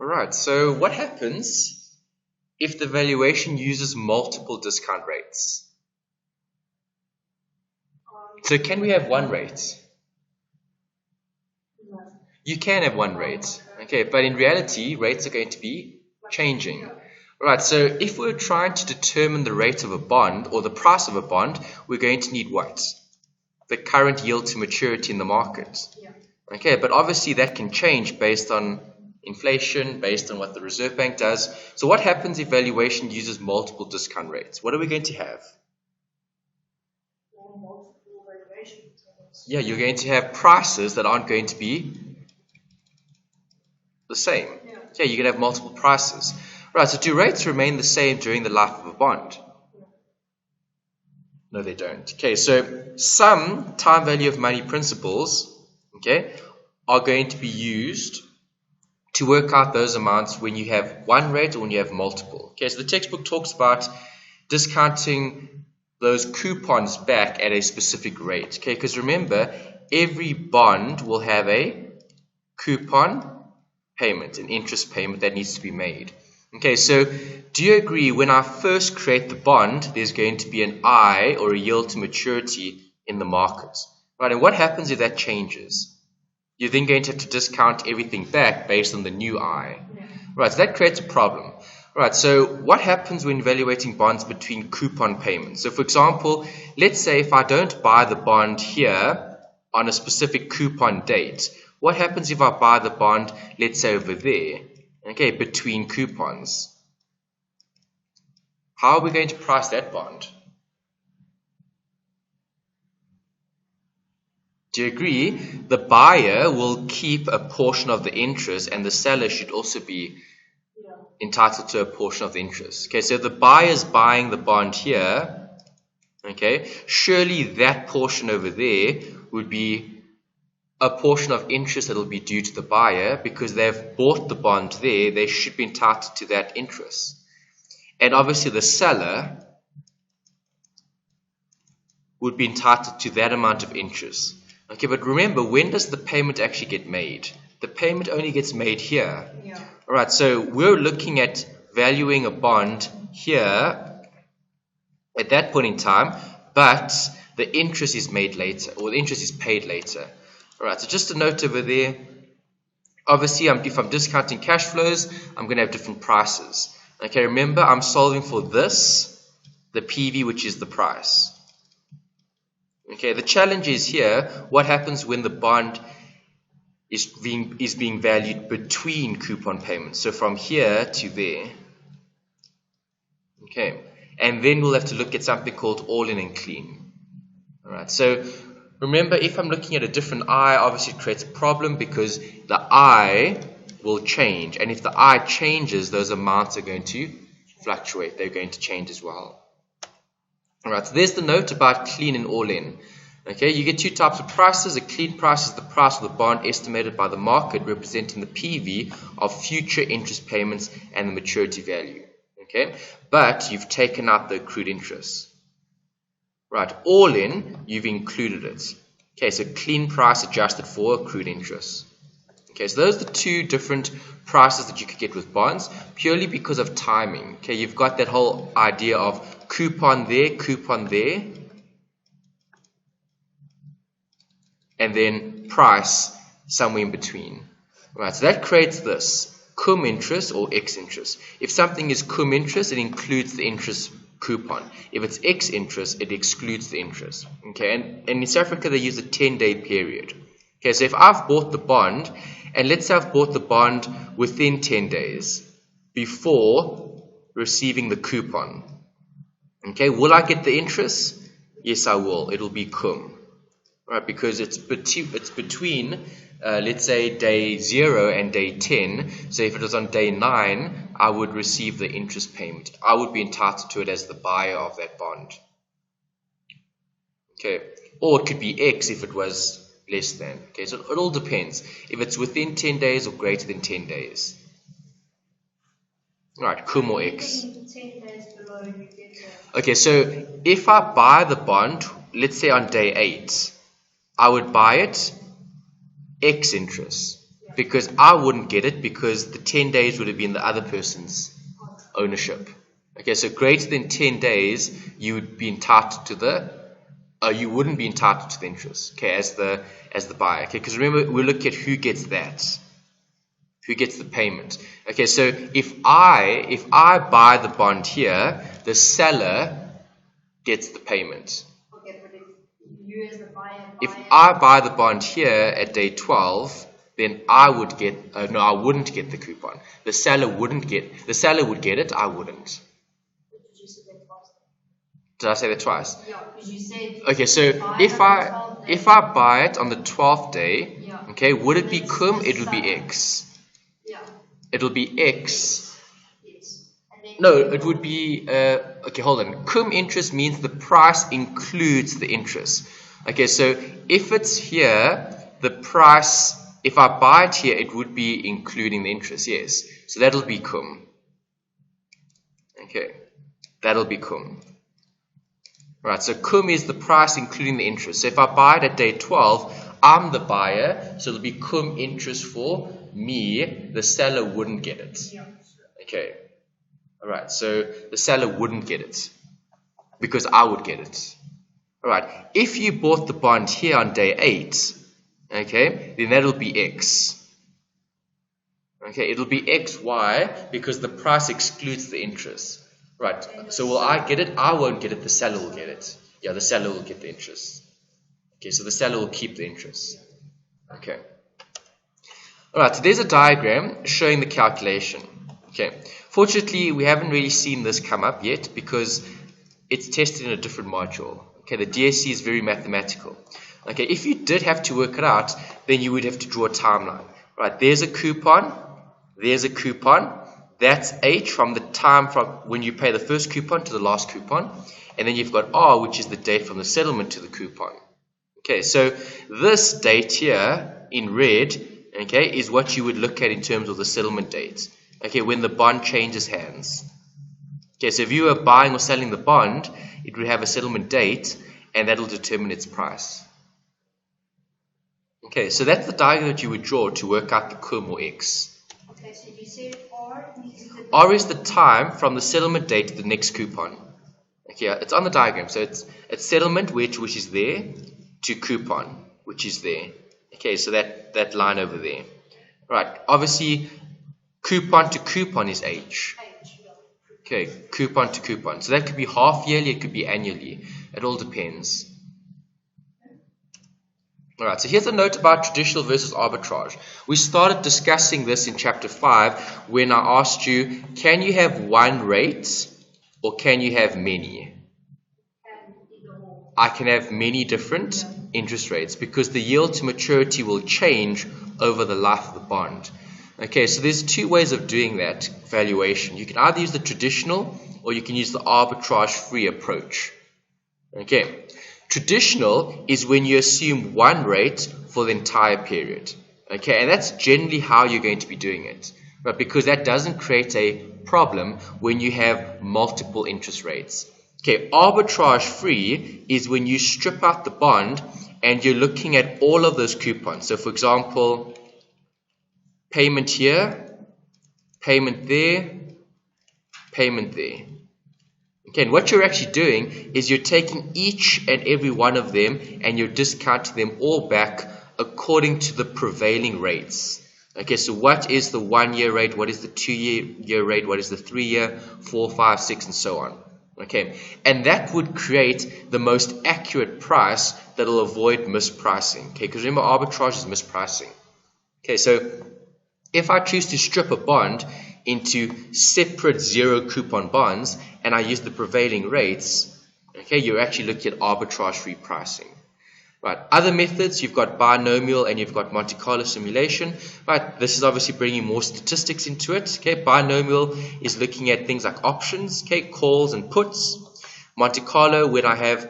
Alright, so what happens if the valuation uses multiple discount rates? So can we have one rate? You can have one rate, okay, but in reality, rates are going to be changing. Alright, so if we're trying to determine the rate of a bond or the price of a bond, we're going to need what? The current yield to maturity in the market. Okay, but obviously that can change based on inflation, based on what the Reserve Bank does. So what happens if valuation uses multiple discount rates? What are we going to have? Yeah, you're going to have prices that aren't going to be the same. Yeah, you're going to have multiple prices. Right, so do rates remain the same during the life of a bond? No, they don't. Okay, so some time value of money principles, okay, are going to be used to work out those amounts when you have one rate or when you have multiple. Okay, so the textbook talks about discounting those coupons back at a specific rate. Okay, because remember, every bond will have a coupon payment, an interest payment that needs to be made. Okay, so do you agree when I first create the bond, there's going to be an I or a yield to maturity in the market? Right, and what happens if that changes? You're then going to have to discount everything back based on the new I. Right, so that creates a problem. Right, so what happens when evaluating bonds between coupon payments? So for example, let's say if I don't buy the bond here on a specific coupon date, what happens if I buy the bond, let's say over there, okay, between coupons? How are we going to price that bond? Do you agree? The buyer will keep a portion of the interest and the seller should also be entitled to a portion of the interest. Okay, so the buyer's buying the bond here, okay, surely that portion over there would be a portion of interest that will be due to the buyer because they've bought the bond there, they should be entitled to that interest. And obviously the seller would be entitled to that amount of interest. Okay, but remember, when does the payment actually get made? The payment only gets made here. Alright, so we're looking at valuing a bond here at that point in time, but the interest is made later, or the interest is paid later. Alright, so just a note over there. Obviously, if I'm discounting cash flows, I'm going to have different prices. Okay, remember, I'm solving for this, the PV, which is the price. Okay, the challenge is here, what happens when the bond is being valued between coupon payments? So from here to there. Okay, and then we'll have to look at something called all-in and clean. Alright, so remember, if I'm looking at a different I, obviously it creates a problem because the I will change. And if the I changes, those amounts are going to fluctuate. They're going to change as well. Alright, so there's the note about clean and all-in. Okay, you get two types of prices. A clean price is the price of the bond estimated by the market, representing the PV of future interest payments and the maturity value. Okay, but you've taken out the accrued interest. Right, all-in, you've included it. Okay, so clean price adjusted for accrued interest. Okay, so those are the two different prices that you could get with bonds, purely because of timing. Okay, you've got that whole idea of coupon there, and then price somewhere in between. Right, so that creates this cum interest or X interest. If something is cum interest, it includes the interest coupon. If it's X interest, it excludes the interest. Okay, and in South Africa they use a 10-day period. Okay, so if I've bought the bond, and let's say I've bought the bond within 10 days before receiving the coupon. Okay, will I get the interest? Yes, I will. It'll be cum. Right, because it's between let's say day 0 and day 10. So if it was on day 9, I would receive the interest payment. I would be entitled to it as the buyer of that bond. Okay, or it could be X if it was less than. Okay, so it all depends if it's within 10 days or greater than 10 days. Right, cum or X. Okay, so if I buy the bond, let's say on day 8, I would buy it X interest. because I wouldn't get it because the 10 days would have been the other person's ownership. Okay, so greater than 10 days, you would be entitled to the, you wouldn't be entitled to the interest, okay, as the buyer. Okay, because remember, we look at who gets that, who gets the payment. Okay, so if I buy the bond here, the seller gets the payment. Okay, but if you as the buyer if I buy the bond here at day 12, then I would get, no, I wouldn't get the coupon. The seller would get it, I wouldn't. Did you say that twice? Did I say that twice? Yeah, because you said. Okay, so if I buy it on the 12th day, yeah. Okay, would it be cum? It would be X. Yeah. It'll be X. Yes. And then No, it would be, okay, hold on. Cum interest means the price includes the interest. Okay, so if it's here, the price, if I buy it here, it would be including the interest, yes. So that'll be cum. Okay, that'll be cum. Right, so cum is the price including the interest. So if I buy it at day 12, I'm the buyer, so it'll be cum interest for me. The seller wouldn't get it. Yeah. Okay, alright, so the seller wouldn't get it because I would get it. Alright, if you bought the bond here on day 8, okay, then that'll be X. Okay, it'll be X, why? Because the price excludes the interest. Right, so will I get it? I won't get it, the seller will get it. Yeah, the seller will get the interest. Okay, so the seller will keep the interest. Okay. Alright, so there's a diagram showing the calculation. Okay, fortunately we haven't really seen this come up yet because it's tested in a different module. Okay, the DSC is very mathematical. Okay, if you did have to work it out, then you would have to draw a timeline. Right, there's a coupon, that's H from the time from when you pay the first coupon to the last coupon, and then you've got R, which is the date from the settlement to the coupon. Okay, so this date here in red, okay, is what you would look at in terms of the settlement date. Okay, when the bond changes hands. Okay, so if you were buying or selling the bond, it would have a settlement date, and that'll determine its price. Okay, so that's the diagram that you would draw to work out the cum or X. Okay, so you said R is the R is the time from the settlement date to the next coupon. Okay, it's on the diagram, so it's settlement which is there to coupon which is there. Okay, so that line over there. Right, obviously coupon to coupon is H. Okay, coupon to coupon. So that could be half yearly, it could be annually. It all depends. Alright, so here's a note about traditional versus arbitrage. We started discussing this in chapter 5 when I asked you, can you have one rate or can you have many? I can have many different interest rates because the yield to maturity will change over the life of the bond. Okay, so there's two ways of doing that valuation. You can either use the traditional or you can use the arbitrage-free approach. Okay, traditional is when you assume one rate for the entire period. Okay, and that's generally how you're going to be doing it, right? Because that doesn't create a problem when you have multiple interest rates. Okay, arbitrage-free is when you strip out the bond and you're looking at all of those coupons. So, for example, payment here, payment there, payment there. Okay, and what you're actually doing is you're taking each and every one of them and you're discounting them all back according to the prevailing rates. Okay, so what is the 1 year rate, what is the 2 year rate, what is the 3 year, 4, 5, 6, and so on. Okay, and that would create the most accurate price that will avoid mispricing. Okay, because remember arbitrage is mispricing. Okay, so if I choose to strip a bond into separate zero coupon bonds and I use the prevailing rates, okay, you're actually looking at arbitrage-free pricing. Right, other methods, you've got binomial and you've got Monte Carlo simulation. Right, this is obviously bringing more statistics into it. Okay, binomial is looking at things like options, okay, calls and puts. Monte Carlo, when I have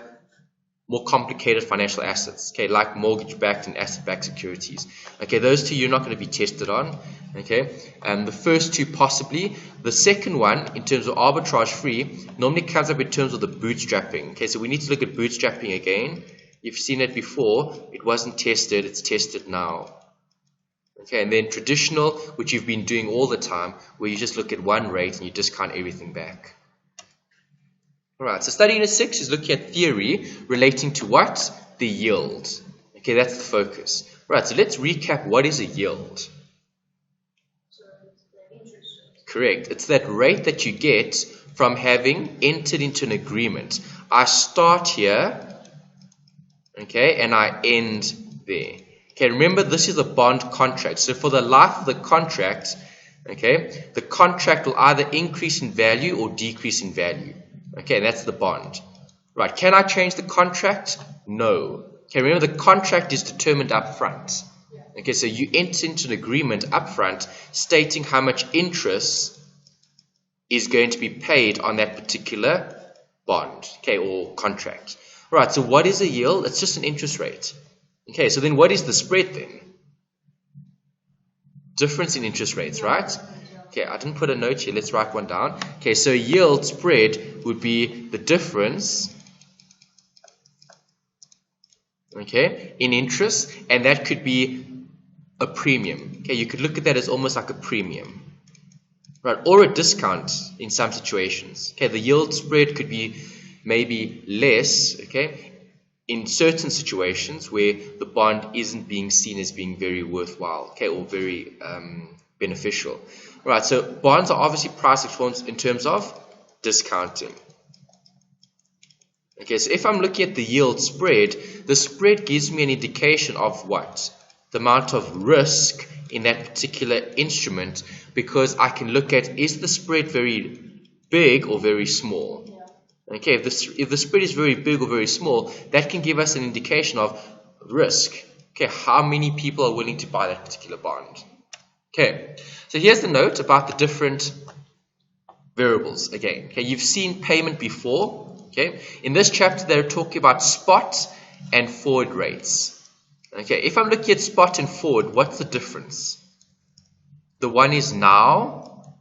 more complicated financial assets, okay, like mortgage-backed and asset-backed securities. Okay, those two you're not going to be tested on. Okay, the first two possibly. The second one, in terms of arbitrage-free, normally comes up in terms of the bootstrapping. Okay, so we need to look at bootstrapping again. You've seen it before. It wasn't tested. It's tested now. Okay, and then traditional, which you've been doing all the time, where you just look at one rate and you discount everything back. Alright, so study unit 6 is looking at theory relating to what? The yield. Okay, that's the focus. Right, so let's recap what is a yield. So it's the interest rate. Correct. It's that rate that you get from having entered into an agreement. I start here, okay, and I end there. Okay, remember this is a bond contract. So for the life of the contract, okay, the contract will either increase in value or decrease in value. Okay, that's the bond. Right, can I change the contract? No. Okay, remember the contract is determined up front. Okay, so you enter into an agreement up front stating how much interest is going to be paid on that particular bond, okay, or contract. Right, so what is a yield? It's just an interest rate. Okay, so then what is the spread then? Difference in interest rates, right? Okay, I didn't put a note here. Let's write one down. Okay, so yield spread would be the difference, okay, in interest, and that could be a premium. Okay, you could look at that as almost like a premium, right, or a discount in some situations. Okay, the yield spread could be maybe less, okay, in certain situations where the bond isn't being seen as being very worthwhile, okay, or very beneficial. Right, so bonds are obviously priced in terms of discounting. Okay, so if I'm looking at the yield spread, the spread gives me an indication of what? The amount of risk in that particular instrument, because I can look at, is the spread very big or very small? Okay, if the spread is very big or very small, that can give us an indication of risk. Okay, how many people are willing to buy that particular bond? Okay, so here's the note about the different variables again. Okay, you've seen payment before. Okay, in this chapter they're talking about spot and forward rates. Okay, if I'm looking at spot and forward, what's the difference? The one is now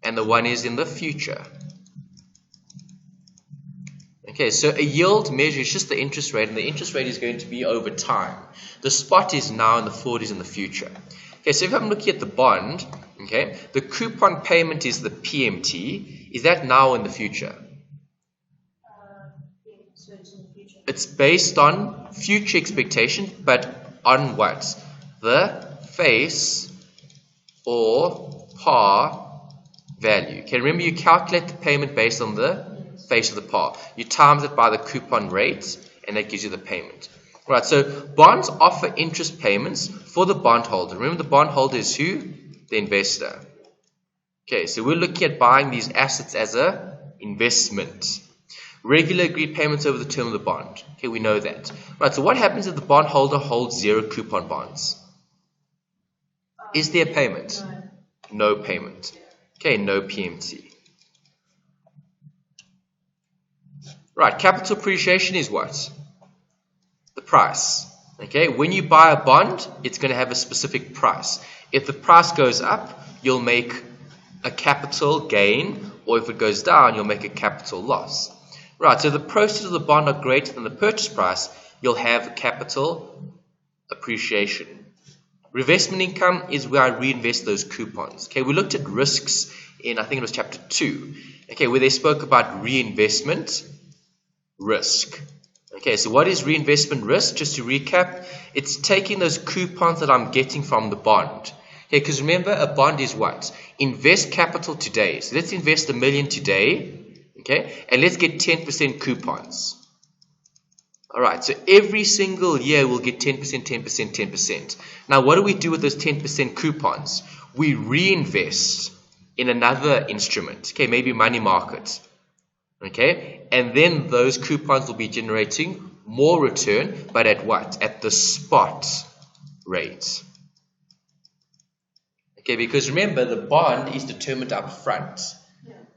and the one is in the future. Okay, so a yield measure is just the interest rate, and the interest rate is going to be over time. The spot is now and the forward is in the future. Okay, so if I'm looking at the bond, okay, the coupon payment is the PMT. Is that now or in the future? Yeah, so it's in the future. It's based on future expectation, but on what? The face or par value. Okay, remember you calculate the payment based on the face of the par. You times it by the coupon rate, and that gives you the payment. Right, so bonds offer interest payments for the bondholder. Remember the bondholder is who? The investor. Okay, so we're looking at buying these assets as a investment. Regular agreed payments over the term of the bond. Okay, we know that. Right, so what happens if the bondholder holds zero coupon bonds? Is there payment? No payment. Okay, no PMT. Right, capital appreciation is what? The price. Okay, when you buy a bond, it's going to have a specific price. If the price goes up, you'll make a capital gain, or if it goes down, you'll make a capital loss. Right, so the proceeds of the bond are greater than the purchase price, you'll have capital appreciation. Reinvestment income is where I reinvest those coupons. Okay, we looked at risks in, I think it was chapter 2, okay, where they spoke about reinvestment risk. Okay, so what is reinvestment risk? Just to recap, it's taking those coupons that I'm getting from the bond. Okay, because remember, a bond is what? Invest capital today. So let's invest $1 million today, okay, and let's get 10% coupons. Alright, so every single year we'll get 10%, 10%, 10%. Now, what do we do with those 10% coupons? We reinvest in another instrument, okay, maybe money market. Okay, and then those coupons will be generating more return, but at what? At the spot rate. Okay, because remember, the bond is determined up front.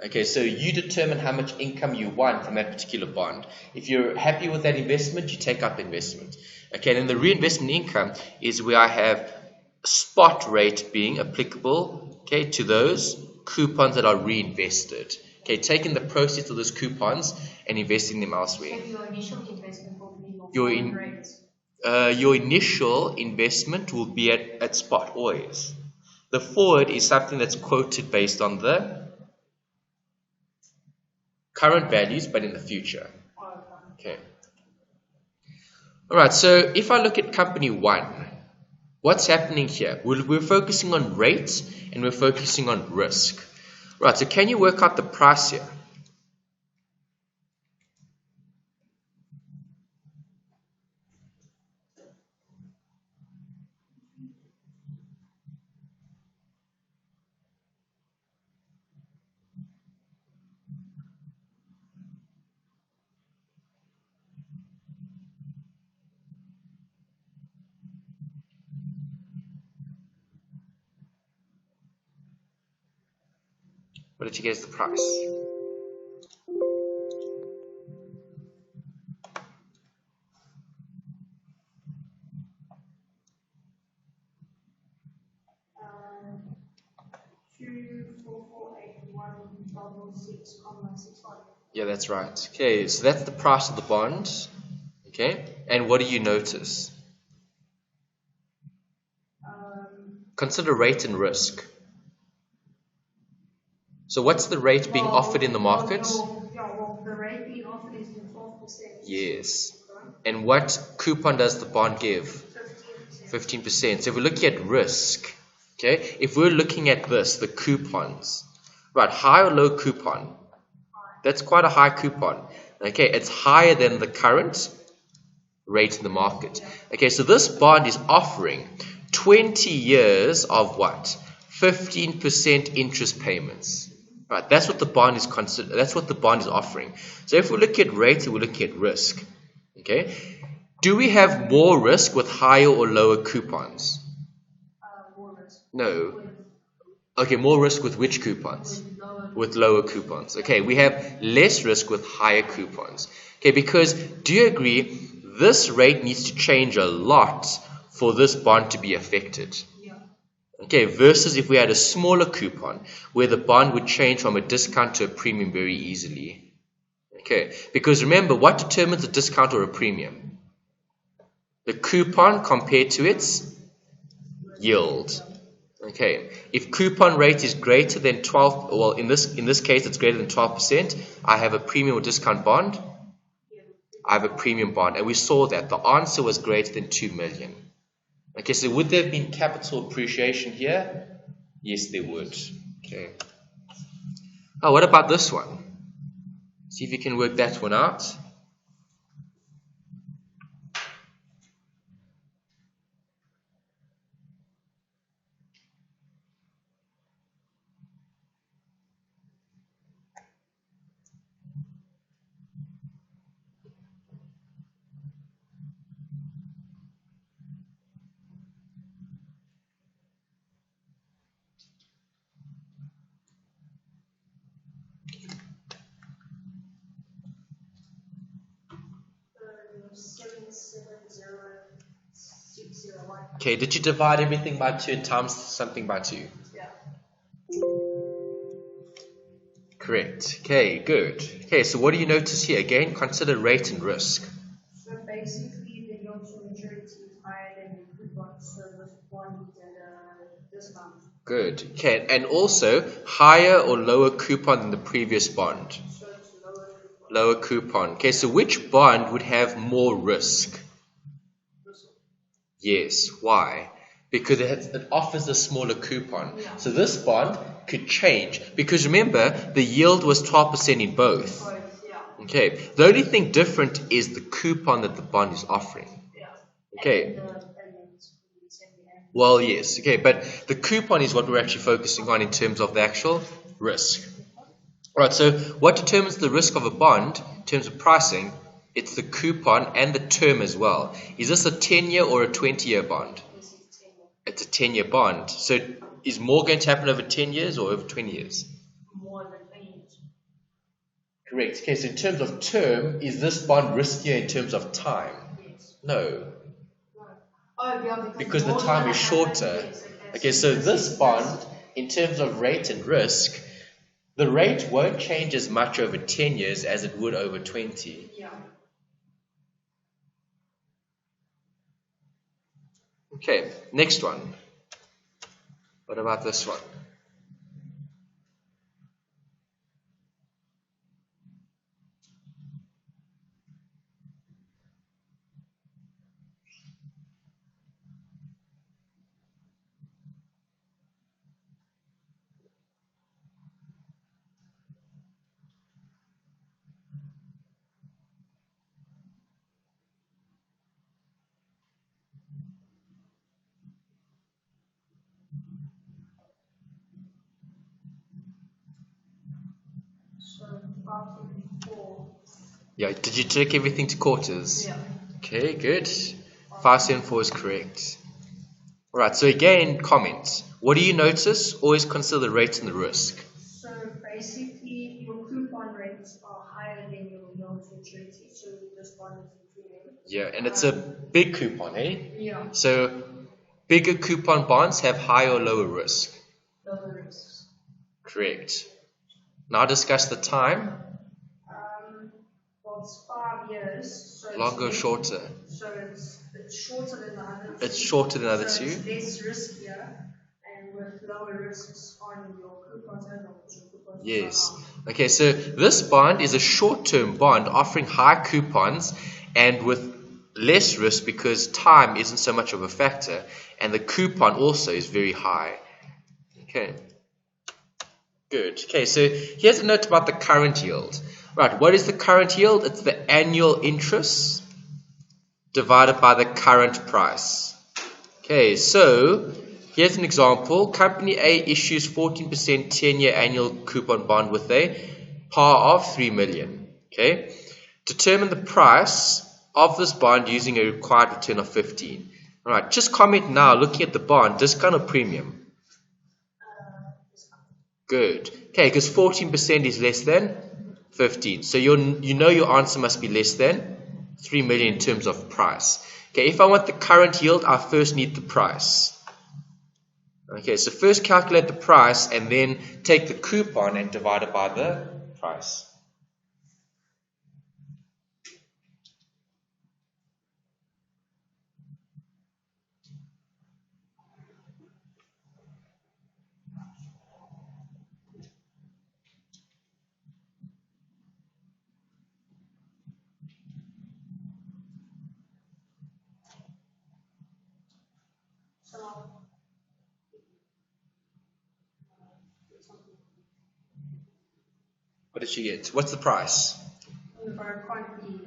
Okay, so you determine how much income you want from that particular bond. If you're happy with that investment, you take up investment. Okay, and then the reinvestment income is where I have spot rate being applicable, okay, to those coupons that are reinvested. Okay, taking the proceeds of those coupons and investing them elsewhere. So your initial investment will be Your your rate. Your initial investment will be at spot always. The forward is something that's quoted based on the current values, but in the future. Okay. All right. So if I look at company 1, what's happening here? We're focusing on rate and we're focusing on risk. Right. So can you work out the price here? What did you get as the price? Um, 24481.6,65. Yeah, that's right. Okay, so that's the price of the bond. Okay, and what do you notice? Consider rate and risk. So what's the rate being offered in the market? The rate being offered is 12%. Yes. And what coupon does the bond give? 15%. So if we're looking at risk, okay, if we're looking at this, the coupons, right, high or low coupon? That's quite a high coupon. Okay, it's higher than the current rate in the market. Okay, so this bond is offering 20 years of what? 15% interest payments. Right, that's what the bond is that's what the bond is offering. So if we look at rates, we look at risk. Okay, do we have more risk with higher or lower coupons? More risk. No. Okay, more risk with which coupons? With lower coupons. Okay, we have less risk with higher coupons. Okay, because do you agree this rate needs to change a lot for this bond to be affected? Yeah. Okay, versus if we had a smaller coupon where the bond would change from a discount to a premium very easily. Okay, because remember, what determines a discount or a premium? The coupon compared to its yield. Okay, if coupon rate is greater than 12, well, in this case it's greater than 12%, I have a premium or discount bond. I have a premium bond, and we saw that the answer was greater than 2 million. Okay, so would there have been capital appreciation here? Yes, there would. Okay. Oh, what about this one? See if you can work that one out. Okay, did you divide everything by 2 and times something by 2? Yeah. Correct. Okay, good. Okay, so what do you notice here? Again, consider rate and risk. So basically, the yield to maturity is higher than the coupon, so this bond is at a discount. Good. Okay, and also higher or lower coupon than the previous bond? So it's lower coupon. Lower coupon. Okay, so which bond would have more risk? Yes. Why? Because it offers a smaller coupon. Yeah. So this bond could change. Because remember, the yield was 12% in both. Yeah. Okay. The only thing different is the coupon that the bond is offering. Yeah. Okay. Well, yes. Okay, but the coupon is what we're actually focusing on in terms of the actual risk. All right, so what determines the risk of a bond in terms of pricing? It's the coupon and the term as well. Is this a 10-year or a 20-year bond? It's a 10-year bond. So is more going to happen over 10 years or over 20 years? More than 20 years. Correct. Okay, so in terms of term, is this bond riskier in terms of time? Yes. No. Oh, yeah, Because the time is shorter. Okay, so this bond, in terms of rate and risk, the rate won't change as much over 10 years as it would over 20. Yeah. Okay, next one. What about this one? So 574. Yeah, did you take everything to quarters? Yeah. Okay, good. 574 is correct. Alright, so again, comments. What do you notice? Always consider the rate and the risk. So basically, your coupon rates are higher than your loan maturity, so this bond is included. Yeah, and it's a big coupon, eh? Yeah. So bigger coupon bonds have higher or lower risk. Lower risks. Correct. Now discuss the time. Well, it's 5 years. So Longer or shorter? So it's shorter than the other two. It's shorter than the other two. It's less riskier and with lower risks on your coupons and your coupons. Yes. Okay, so this bond is a short-term bond offering high coupons and with less risk because time isn't so much of a factor and the coupon also is very high. Okay. Good. Okay, so here's a note about the current yield. Right, what is the current yield? It's the annual interest divided by the current price. Okay, so here's an example. Company A issues 14% 10-year annual coupon bond with a par of 3 million. Okay, determine the price of this bond using a required return of 15. All right, just comment now, looking at the bond, discount or premium? Good. Okay, because 14% is less than 15. So you know your answer must be less than 3 million in terms of price. Okay, if I want the current yield, I first need the price. Okay, so first calculate the price and then take the coupon and divide it by the price. What did you get? What's the price? It can't be.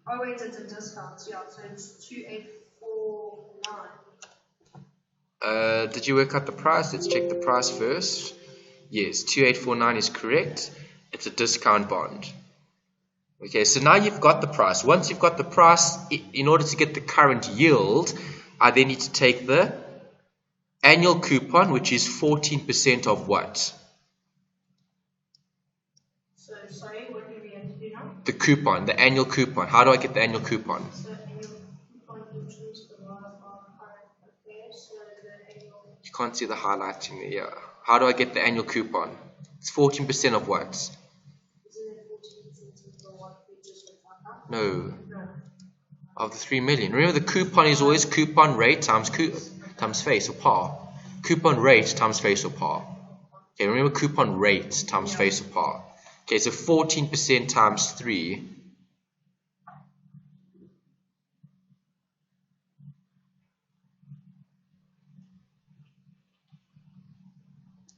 Oh wait, it's a discount. Yeah, so it's 2849. Did you work out the price? Let's check the price first. Yes, 2849 is correct. It's a discount bond. Okay, so now you've got the price. Once you've got the price, in order to get the current yield, I then need to take the annual coupon, which is 14% of what? So, sorry, what do we have to do now? The coupon, the annual coupon. How do I get the annual coupon? So, annual coupon interest divided by current affairs. So, the annual. You can't see the highlighting there. Yeah. How do I get the annual coupon? It's 14% of what? Isn't it 14% of what we just found out? No. Of the 3 million. Remember, the coupon is always coupon rate times face or par. Coupon rate times face or par. Okay, remember coupon rate times face or par. Okay, so 14% times 3.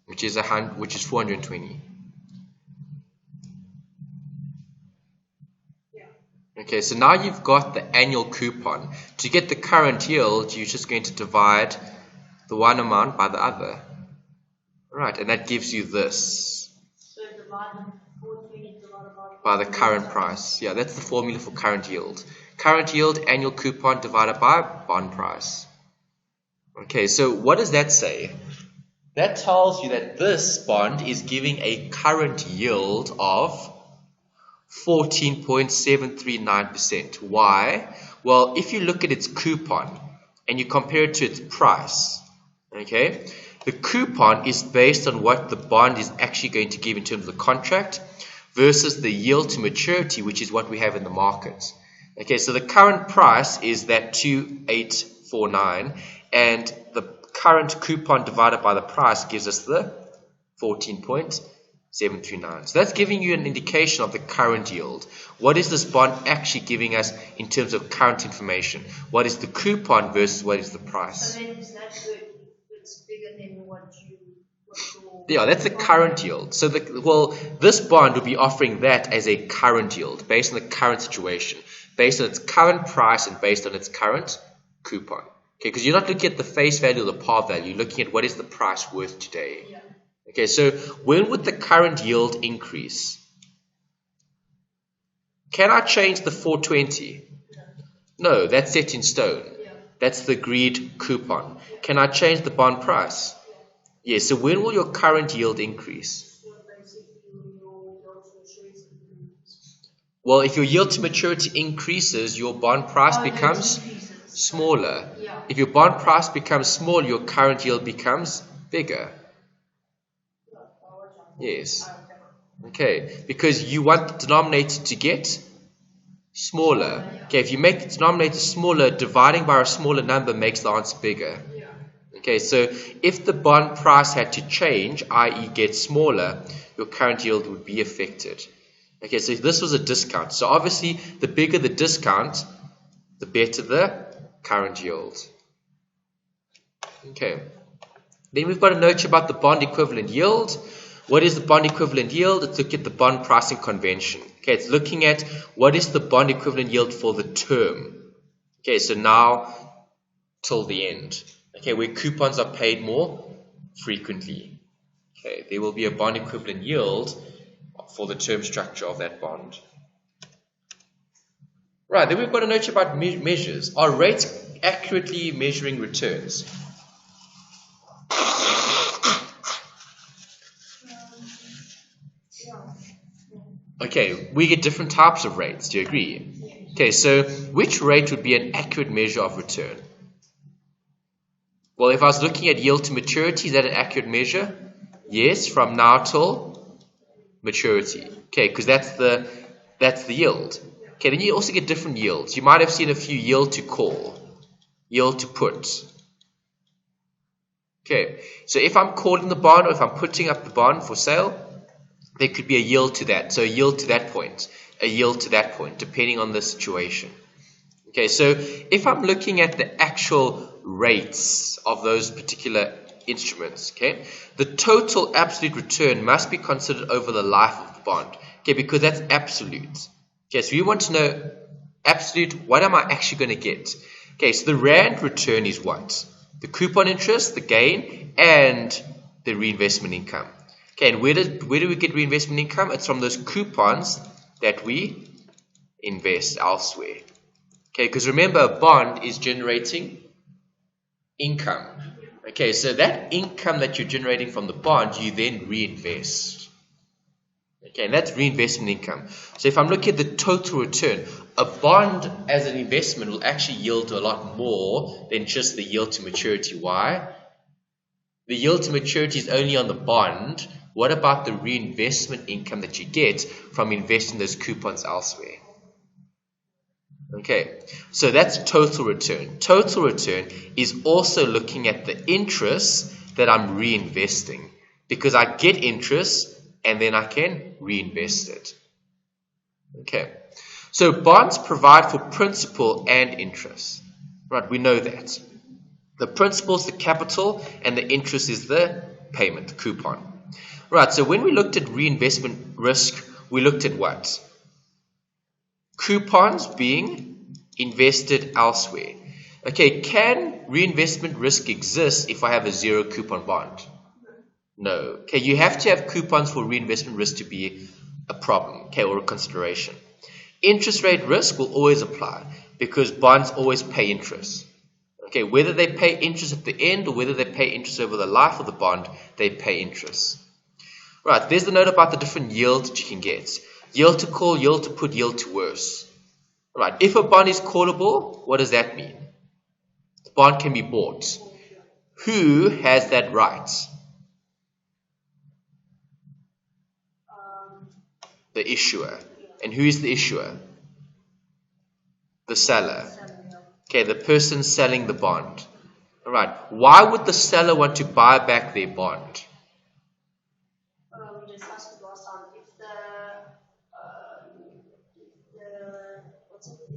Which is 420. Okay, so now you've got the annual coupon. To get the current yield, you're just going to divide the one amount by the other. Right, and that gives you this. So divide 420 divided by the current price. Yeah, that's the formula for current yield. Current yield, annual coupon divided by bond price. Okay, so what does that say? That tells you that this bond is giving a current yield of 14.739%. Why? Well, if you look at its coupon and you compare it to its price, okay, the coupon is based on what the bond is actually going to give in terms of the contract versus the yield to maturity, which is what we have in the market. Okay, so the current price is that 2849 and the current coupon divided by the price gives us the 14.739. So that's giving you an indication of the current yield. What is this bond actually giving us in terms of current information? What is the coupon versus what is the price? So then is that good if it's bigger than what your Yeah, that's the current yield. So this bond will be offering that as a current yield based on the current situation, based on its current price and based on its current coupon. Okay, because you're not looking at the face value or the par value, you're looking at what is the price worth today. Yeah. Okay, so when would the current yield increase? Can I change the 420? No, that's set in stone. That's the agreed coupon. Can I change the bond price? Yes, so when will your current yield increase? Well, if your yield to maturity increases, your bond price becomes smaller. Yeah. If your bond price becomes small, your current yield becomes bigger. Yes. Okay, because you want the denominator to get smaller. Okay, if you make the denominator smaller, dividing by a smaller number makes the answer bigger. Okay, so if the bond price had to change, i.e. get smaller, your current yield would be affected. Okay, so if this was a discount, so obviously the bigger the discount, the better the current yield. Okay, then we've got a note about the bond equivalent yield. What is the bond equivalent yield? It's looking at the bond pricing convention. Okay, it's looking at what is the bond equivalent yield for the term. Okay, so now till the end. Okay, where coupons are paid more frequently. Okay, there will be a bond equivalent yield for the term structure of that bond. Right, then we've got a note about measures. Are rates accurately measuring returns? Okay, we get different types of rates. Do you agree? Okay, so which rate would be an accurate measure of return? Well, if I was looking at yield to maturity, is that an accurate measure? Yes, from now till maturity. Okay, because that's the yield. Okay, then you also get different yields. You might have seen a few yield to call, yield to put. Okay, so if I'm calling the bond or if I'm putting up the bond for sale, there could be a yield to that. So a yield to that point, a yield to that point, depending on the situation. Okay, so if I'm looking at the actual rates of those particular instruments, okay, the total absolute return must be considered over the life of the bond, okay, because that's absolute. Okay, so we want to know absolute, what am I actually going to get? Okay, so the rand return is what? The coupon interest, the gain, and the reinvestment income. Okay, and where do we get reinvestment income? It's from those coupons that we invest elsewhere. Okay, because remember, a bond is generating income. Okay, so that income that you're generating from the bond, you then reinvest. Okay, and that's reinvestment income. So if I'm looking at the total return, a bond as an investment will actually yield a lot more than just the yield to maturity. Why? The yield to maturity is only on the bond. What about the reinvestment income that you get from investing those coupons elsewhere? Okay, so that's total return. Total return is also looking at the interest that I'm reinvesting, because I get interest and then I can reinvest it. Okay, so bonds provide for principal and interest. Right, we know that. The principal is the capital and the interest is the payment, the coupon. Right, so when we looked at reinvestment risk, we looked at what? Coupons being invested elsewhere. Okay, can reinvestment risk exist if I have a zero coupon bond? No. Okay, you have to have coupons for reinvestment risk to be a problem, okay, or a consideration. Interest rate risk will always apply because bonds always pay interest. Okay, whether they pay interest at the end or whether they pay interest over the life of the bond, they pay interest. Right, there's the note about the different yields that you can get. Yield to call, yield to put, yield to worse. Right, if a bond is callable, what does that mean? The bond can be bought. Who has that right? The issuer. And who is the issuer? The seller. Okay, the person selling the bond. All right. Why would the seller want to buy back their bond? We discussed it last time. If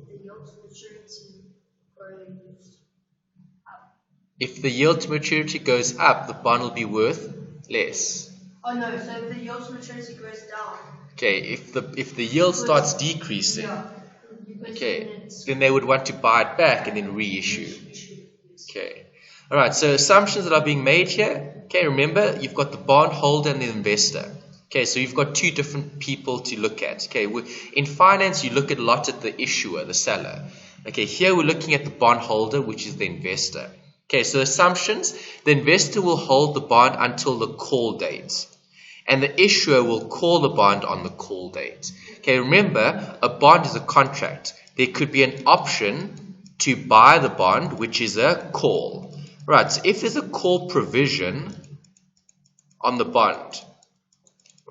the yield to maturity goes up. If the yield to maturity goes up, the bond will be worth less. Oh no, so if the yield to maturity goes down. Okay, if the yield starts decreasing, okay, then they would want to buy it back and then reissue. Okay. All right, so assumptions that are being made here. Okay, remember, you've got the bond holder and the investor. Okay, so you've got two different people to look at. Okay, in finance, you look a lot at the issuer, the seller. Okay, here we're looking at the bond holder, which is the investor. Okay, so assumptions, the investor will hold the bond until the call date, and the issuer will call the bond on the call date. Okay, remember, a bond is a contract. There could be an option to buy the bond, which is a call. Right, so if there's a call provision on the bond,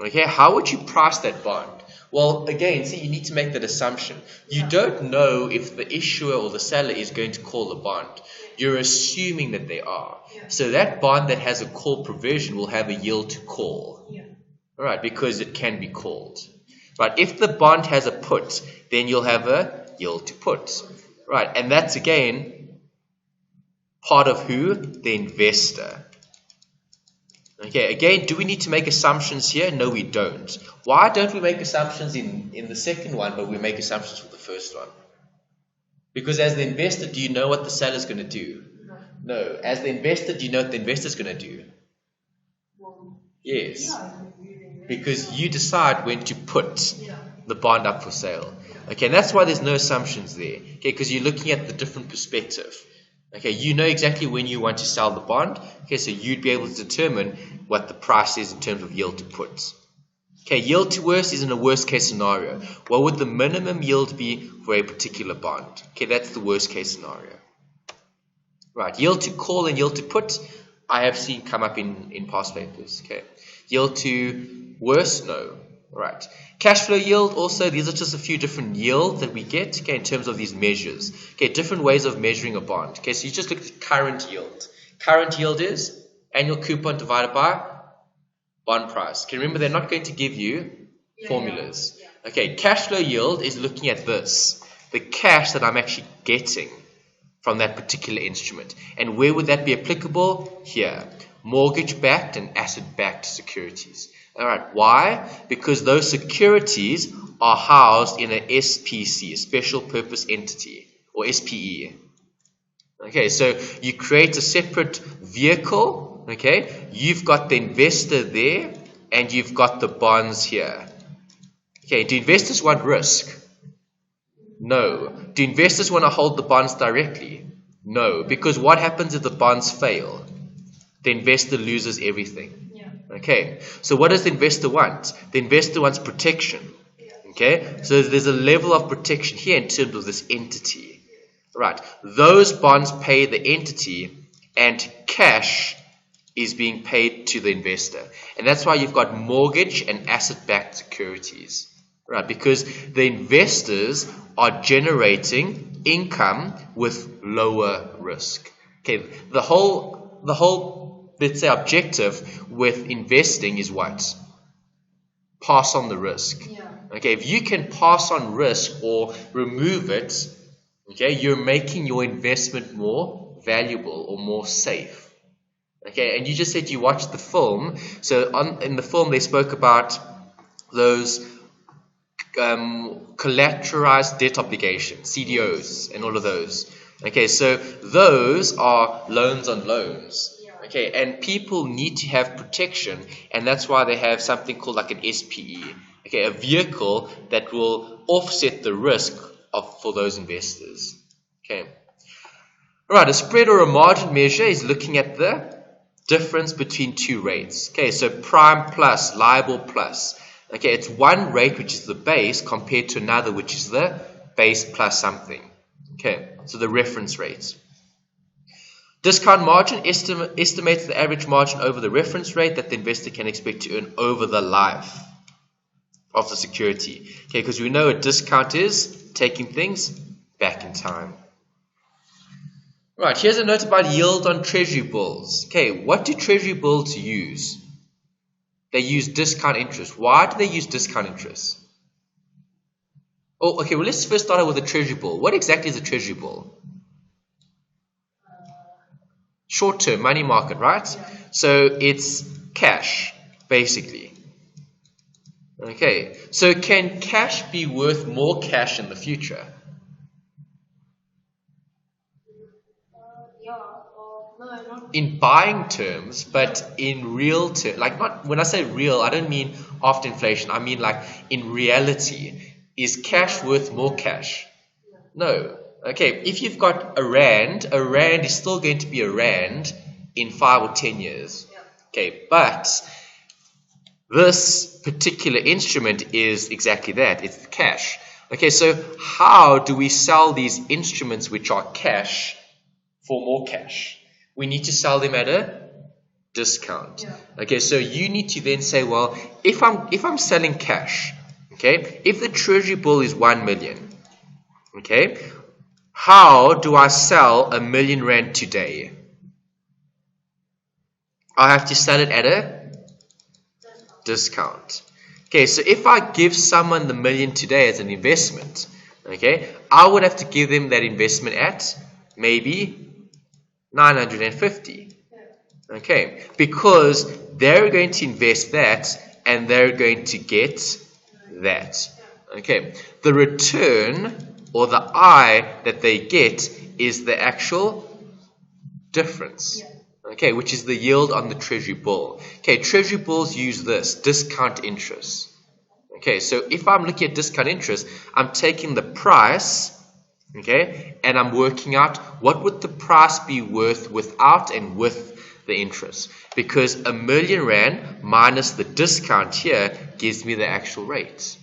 okay, how would you price that bond? Well, again, see, you need to make that assumption. You don't know if the issuer or the seller is going to call the bond. You're assuming that they are. So that bond that has a call provision will have a yield to call. All right, because it can be called. Right, if the bond has a put, then you'll have a yield to put. Right, and that's again part of who? The investor. Okay, again, do we need to make assumptions here? No, we don't. Why don't we make assumptions in the second one, but we make assumptions for the first one? Because as the investor, do you know what the seller's going to do? No. As the investor, do you know what the investor's going to do? Yes. Because you decide when to put the bond up for sale. Okay, and that's why there's no assumptions there. Okay, because you're looking at the different perspective. Okay, you know exactly when you want to sell the bond. Okay, so you'd be able to determine what the price is in terms of yield to put. Okay, yield to worst is in a worst case scenario. What would the minimum yield be for a particular bond? Okay, that's the worst case scenario. Right, yield to call and yield to put, I have seen come up in past papers. Okay, yield to worst, no. Right, cash flow yield also, these are just a few different yields that we get, okay, in terms of these measures. Okay, different ways of measuring a bond. Okay, so you just look at current yield. Current yield is annual coupon divided by bond price. Okay, remember, they're not going to give you formulas. Okay, cash flow yield is looking at this, the cash that I'm actually getting from that particular instrument. And where would that be applicable? Here, mortgage-backed and asset-backed securities. All right, why? Because those securities are housed in an SPC, a special purpose entity, or SPE. Okay, so you create a separate vehicle. Okay, you've got the investor there, and you've got the bonds here. Okay, do investors want risk? No. Do investors want to hold the bonds directly? No, because what happens if the bonds fail? The investor loses everything. Okay, so what does the investor want? The investor wants protection. Okay, so there's a level of protection here in terms of this entity. Right, those bonds pay the entity, and cash is being paid to the investor. And that's why you've got mortgage and asset-backed securities. Right, because the investors are generating income with lower risk. Okay, the whole let's say objective with investing is what? Pass on the risk. Okay, if you can pass on risk or remove it, okay, you're making your investment more valuable or more safe. Okay, and you just said you watched the film. So in the film they spoke about those collateralized debt obligations, CDOs, and all of those. Okay, so those are loans on loans. Okay, and people need to have protection, and that's why they have something called like an SPE. Okay, a vehicle that will offset the risk for those investors. Okay. All right, a spread or a margin measure is looking at the difference between two rates. Okay, so prime plus, LIBOR plus. Okay, it's one rate which is the base compared to another which is the base plus something. Okay, so the reference rate. Discount margin estimates the average margin over the reference rate that the investor can expect to earn over the life of the security. Okay, because we know a discount is taking things back in time. Right, here's a note about yield on treasury bills. Okay, what do treasury bills use? They use discount interest. Why do they use discount interest? Oh, okay, well, let's first start out with a treasury bill. What exactly is a treasury bill? Short-term money market, right? So it's cash, basically. Okay, so can cash be worth more cash in the future? In buying terms, but in real terms, like, not when I say real, I don't mean after inflation. I mean like in reality. Is cash worth more cash? No. Okay, if you've got a rand is still going to be a rand in 5 or 10 years. Okay, but this particular instrument is exactly that. It's cash. Okay, so how do we sell these instruments which are cash for more cash? We need to sell them at a discount. Okay, so you need to then say, well, if I'm selling cash, okay, if the treasury bill is 1 million, okay, how do I sell R1 million today? I have to sell it at a discount. Okay, so if I give someone the million today as an investment, okay, I would have to give them that investment at maybe 950. Okay, because they're going to invest that and they're going to get that. Okay, the return or the I that they get is the actual difference. Okay, which is the yield on the treasury bill. Okay, treasury bills use this, discount interest. Okay, so if I'm looking at discount interest, I'm taking the price, okay, and I'm working out what would the price be worth without and with the interest. Because R1 million minus the discount here gives me the actual rate.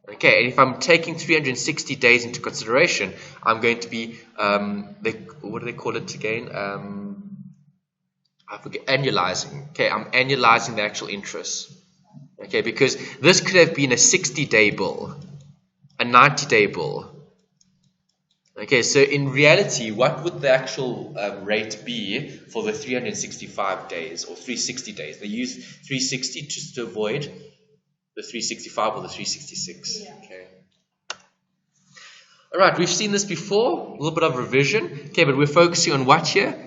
Okay, and if I'm taking 360 days into consideration, I'm going to be, what do they call it again? I forget, annualizing. Okay, I'm annualizing the actual interest. Okay, because this could have been a 60-day bill, a 90-day bill. Okay, so in reality, what would the actual rate be for the 365 days or 360 days? They use 360 just to avoid the 365 or the 366. Okay. All right, we've seen this before, a little bit of revision. Okay, but we're focusing on what here?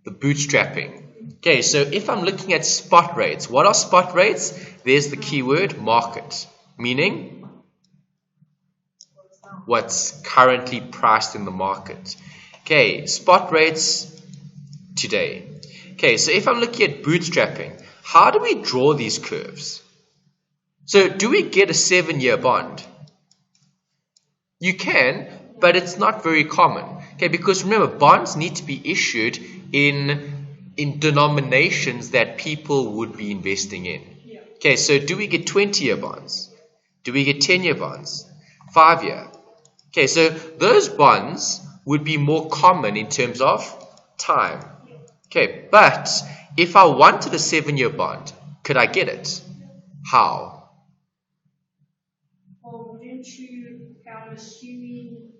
The bootstrapping. Okay, so if I'm looking at spot rates, what are spot rates? There's the keyword market, meaning what's currently priced in the market. Okay, spot rates today. Okay, so if I'm looking at bootstrapping, how do we draw these curves? So do we get a 7-year bond? You can, but it's not very common. Okay, because remember, bonds need to be issued in denominations that people would be investing in. Okay, so do we get 20-year bonds? Do we get 10-year bonds? 5-year? Okay, so those bonds would be more common in terms of time. Okay, but if I wanted a 7-year bond, could I get it? How? Well, wouldn't you count assuming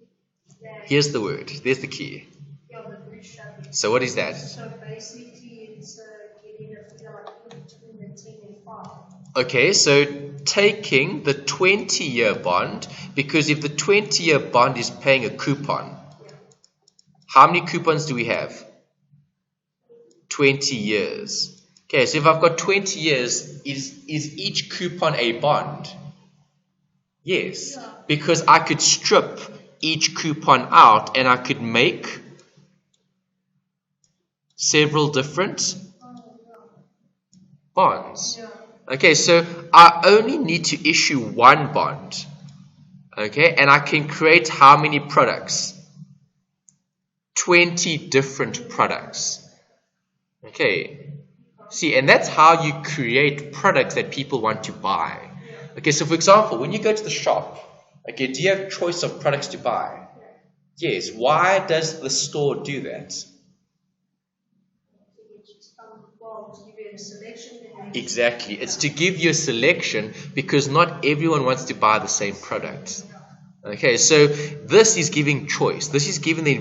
that... Here's the word. There's the key. Yeah, the bootstrapping. So what is that? So basically, it's getting a figure like between the 10 and 5. Okay, so taking the 20-year bond, because if the 20-year bond is paying a coupon, how many coupons do we have? 20 years. Okay, so if I've got 20 years, is each coupon a bond? Yes, because I could strip each coupon out and I could make several different bonds. Okay, so I only need to issue one bond. Okay, and I can create how many products? 20 different products. Okay, see, and that's how you create products that people want to buy. Okay, so for example, when you go to the shop, okay, do you have choice of products to buy? Yes. Why does the store do that? Exactly. It's to give you a selection because not everyone wants to buy the same product. Okay, so this is giving choice. This is giving the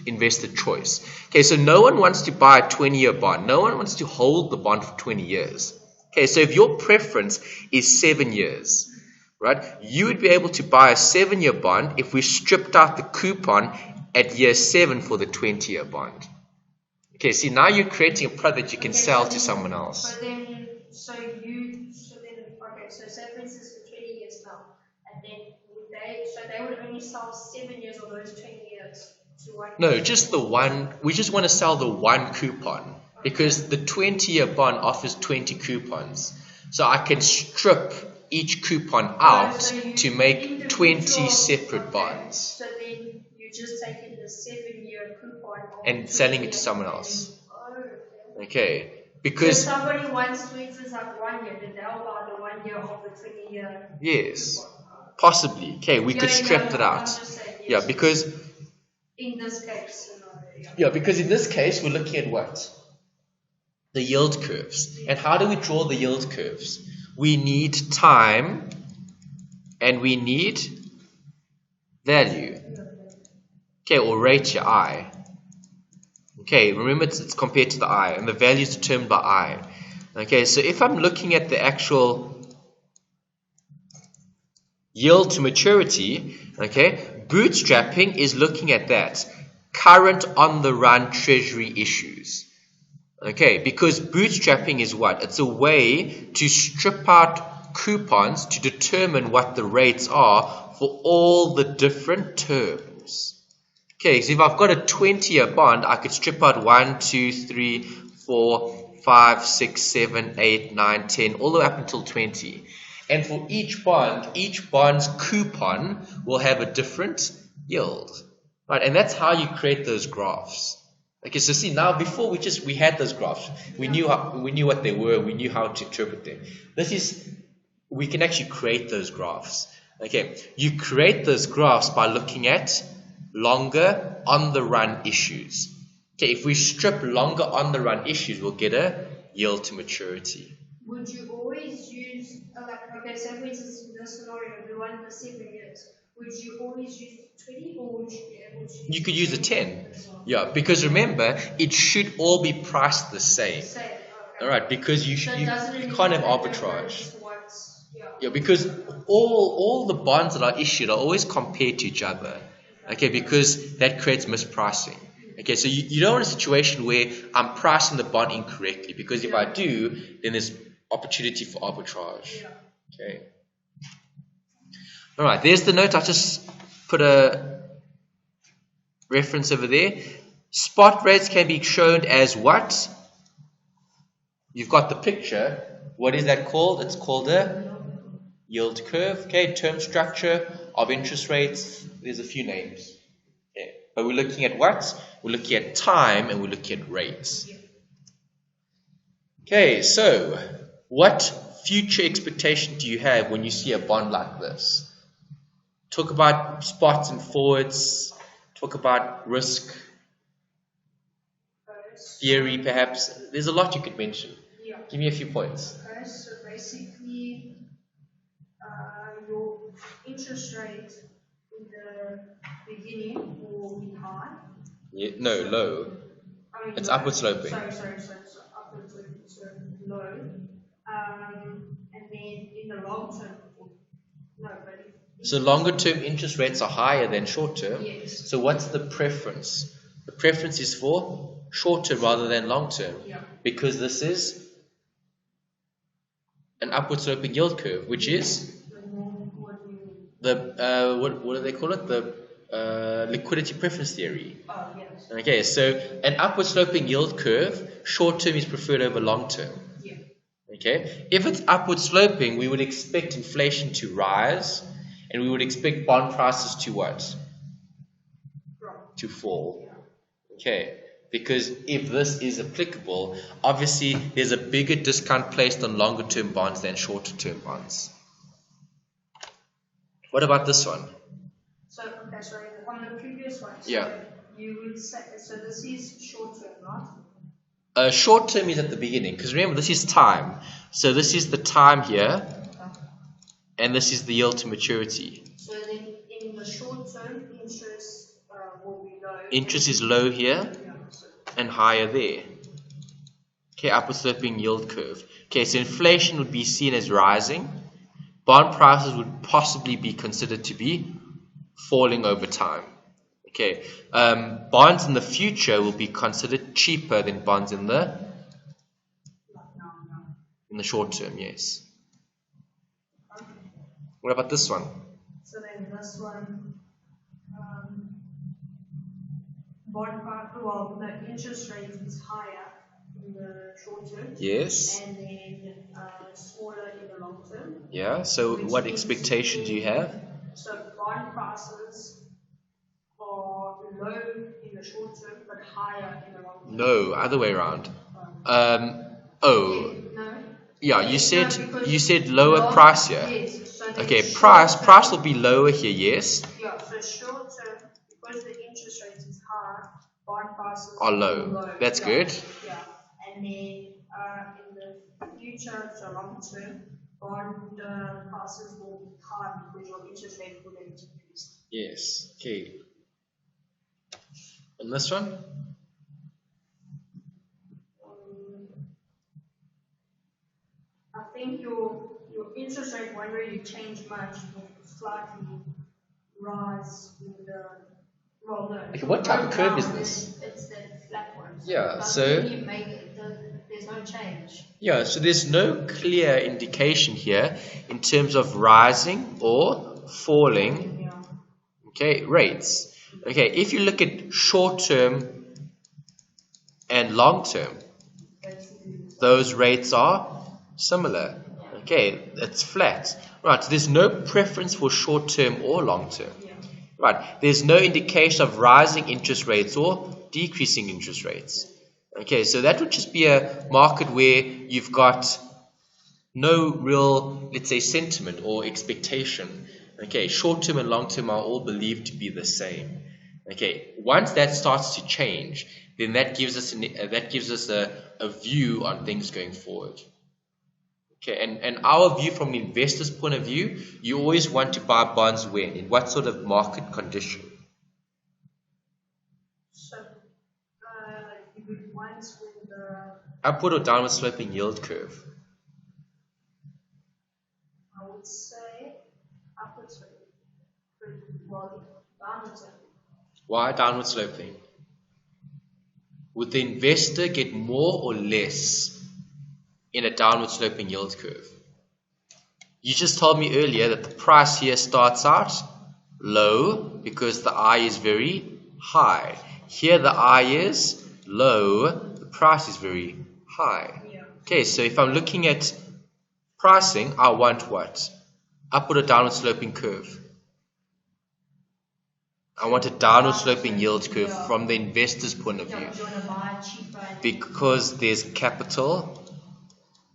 investor choice. Okay, so no one wants to buy a 20-year bond. No one wants to hold the bond for 20 years. Okay, so if your preference is 7 years, right, you would be able to buy a 7-year bond if we stripped out the coupon at year 7 for the 20-year bond. Okay, see, now you're creating a product that you can sell to someone else. So say for instance for 20 years now, and then they would only sell 7 years of those 20 years to one. No, just the one. We just want to sell the one coupon because the 20-year bond offers 20 coupons. So I can strip each coupon out to make 20 separate bonds. So then you just taking the 7-year coupon and selling it to someone else. Okay, because so somebody wants to instance like 1 year, then they'll buy the 1 year of the 20-year. Yes, possibly. Okay, we could strip that out. Yeah, because in this case. Yeah, because in this case we're looking at what? The yield curves. And how do we draw the yield curves? We need time and we need value. Okay, or rate your I. Okay, remember it's compared to the I, and the value is determined by I. Okay, so if I'm looking at the actual yield to maturity, okay, bootstrapping is looking at that. Current on the run treasury issues. Okay, because bootstrapping is what? It's a way to strip out coupons to determine what the rates are for all the different terms. Okay, so if I've got a 20-year bond, I could strip out 1, 2, 3, 4, 5, 6, 7, 8, 9, 10, all the way up until 20. And for each bond, each bond's coupon will have a different yield. Right, and that's how you create those graphs. Okay, so see now before we had those graphs. We knew what they were, we knew how to interpret them. We can actually create those graphs. Okay, you create those graphs by looking at longer on the run issues. Okay, if we strip longer on the run issues, we'll get a yield to maturity. Would you always use say for instance in this scenario the one for 7 years, would you always use 20 or would you be able to use you could use a 10? Yeah, because remember it should all be priced the same. Alright, because you can't have arbitrage. Yeah, because all the bonds that are issued are always compared to each other. Okay, because that creates mispricing. Okay, so you don't want a situation where I'm pricing the bond incorrectly, because if I do, then there's opportunity for arbitrage. Okay. Alright, there's the note. I just put a reference over there. Spot rates can be shown as what? You've got the picture. What is that called? It's called a yield curve. Okay, term structure of interest rates. There's a few names. Okay, but we're looking at what? We're looking at time and we're looking at rates. Okay, so what future expectation do you have when you see a bond like this? Talk about spots and forwards. Talk about risk theory, perhaps. There's a lot you could mention. Give me a few points. Okay, so basically, your interest rate in the beginning will be high. Yeah, no, low. It's upward sloping. Sorry. So upward sloping, so low. And then in the long term, so longer term interest rates are higher than short term. Yes. So what's the preference? The preference is for short term rather than long term. Yeah. Because this is an upward sloping yield curve, which is the what do they call it? The liquidity preference theory. Oh, yes. Okay, so an upward sloping yield curve, short term is preferred over long term. Yeah. Okay, if it's upward sloping, we would expect inflation to rise, and we would expect bond prices to what? To fall. Okay, because if this is applicable, obviously there's a bigger discount placed on longer term bonds than shorter term bonds. What about this one? So, okay, sorry, on the previous one, so yeah. You would say, so this is short term, not? Short term is at the beginning, because remember this is time. So this is the time here, and this is the yield to maturity. So then in the short term, interest will be low. Interest is low here and higher there. Okay, upward sloping yield curve. Okay, so inflation would be seen as rising. Bond prices would possibly be considered to be falling over time. Okay, bonds in the future will be considered cheaper than bonds in the short term. Yes. What about this one? So then this one, bond part, well, the interest rate is higher in the short term. Yes. And then smaller in the long term. Yeah. So what expectation do you have? So bond prices are low in the short term, but higher in the long term. No, other way around. No. Yeah, you said lower price here. Yes. So okay, price will be lower here. Yes. Yeah. So short term, because the interest rate is high, bond prices are low. That's good. Yeah. And then in the future, so long term, bond prices will be high because your interest rate will increase. Yes. Okay. And this one? I think your interest rate won't really change much. It will slightly rise in the Okay, what type of curve is this? It's the flat one. Yeah, but so when you make it, there's no change. Yeah, so there's no clear indication here in terms of rising or falling rates. Okay, if you look at short term and long term, those rates are similar. Okay, it's flat. Right, so there's no preference for short term or long term. Right, there's no indication of rising interest rates or decreasing interest rates. Okay, so that would just be a market where you've got no real, let's say, sentiment or expectation. Okay, short term and long term are all believed to be the same. Okay, once that starts to change, then that gives us a view on things going forward. Okay, and our view from an investor's point of view, you always want to buy bonds when? In what sort of market condition? So, you would want with the upward or downward sloping yield curve? I would say upward sloping. Well, downward sloping. Why downward sloping? Would the investor get more or less in a downward sloping yield curve? You just told me earlier that the price here starts out low because the I is very high. Here the I is low, the price is very high. Okay, so if I'm looking at pricing, I want what? Upward or downward sloping curve? I want a downward sloping yield curve from the investor's point of view. Because there's capital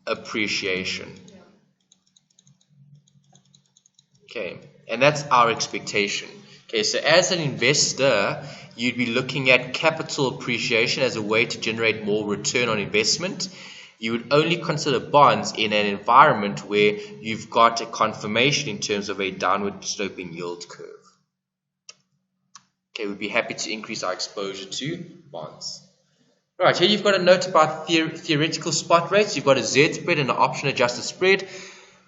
appreciation. Okay, and that's our expectation. Okay, so as an investor, you'd be looking at capital appreciation as a way to generate more return on investment. You would only consider bonds in an environment where you've got a confirmation in terms of a downward sloping yield curve. Okay, we'd be happy to increase our exposure to bonds. Alright, here you've got a note about theoretical spot rates. You've got a Z spread and an option adjusted spread.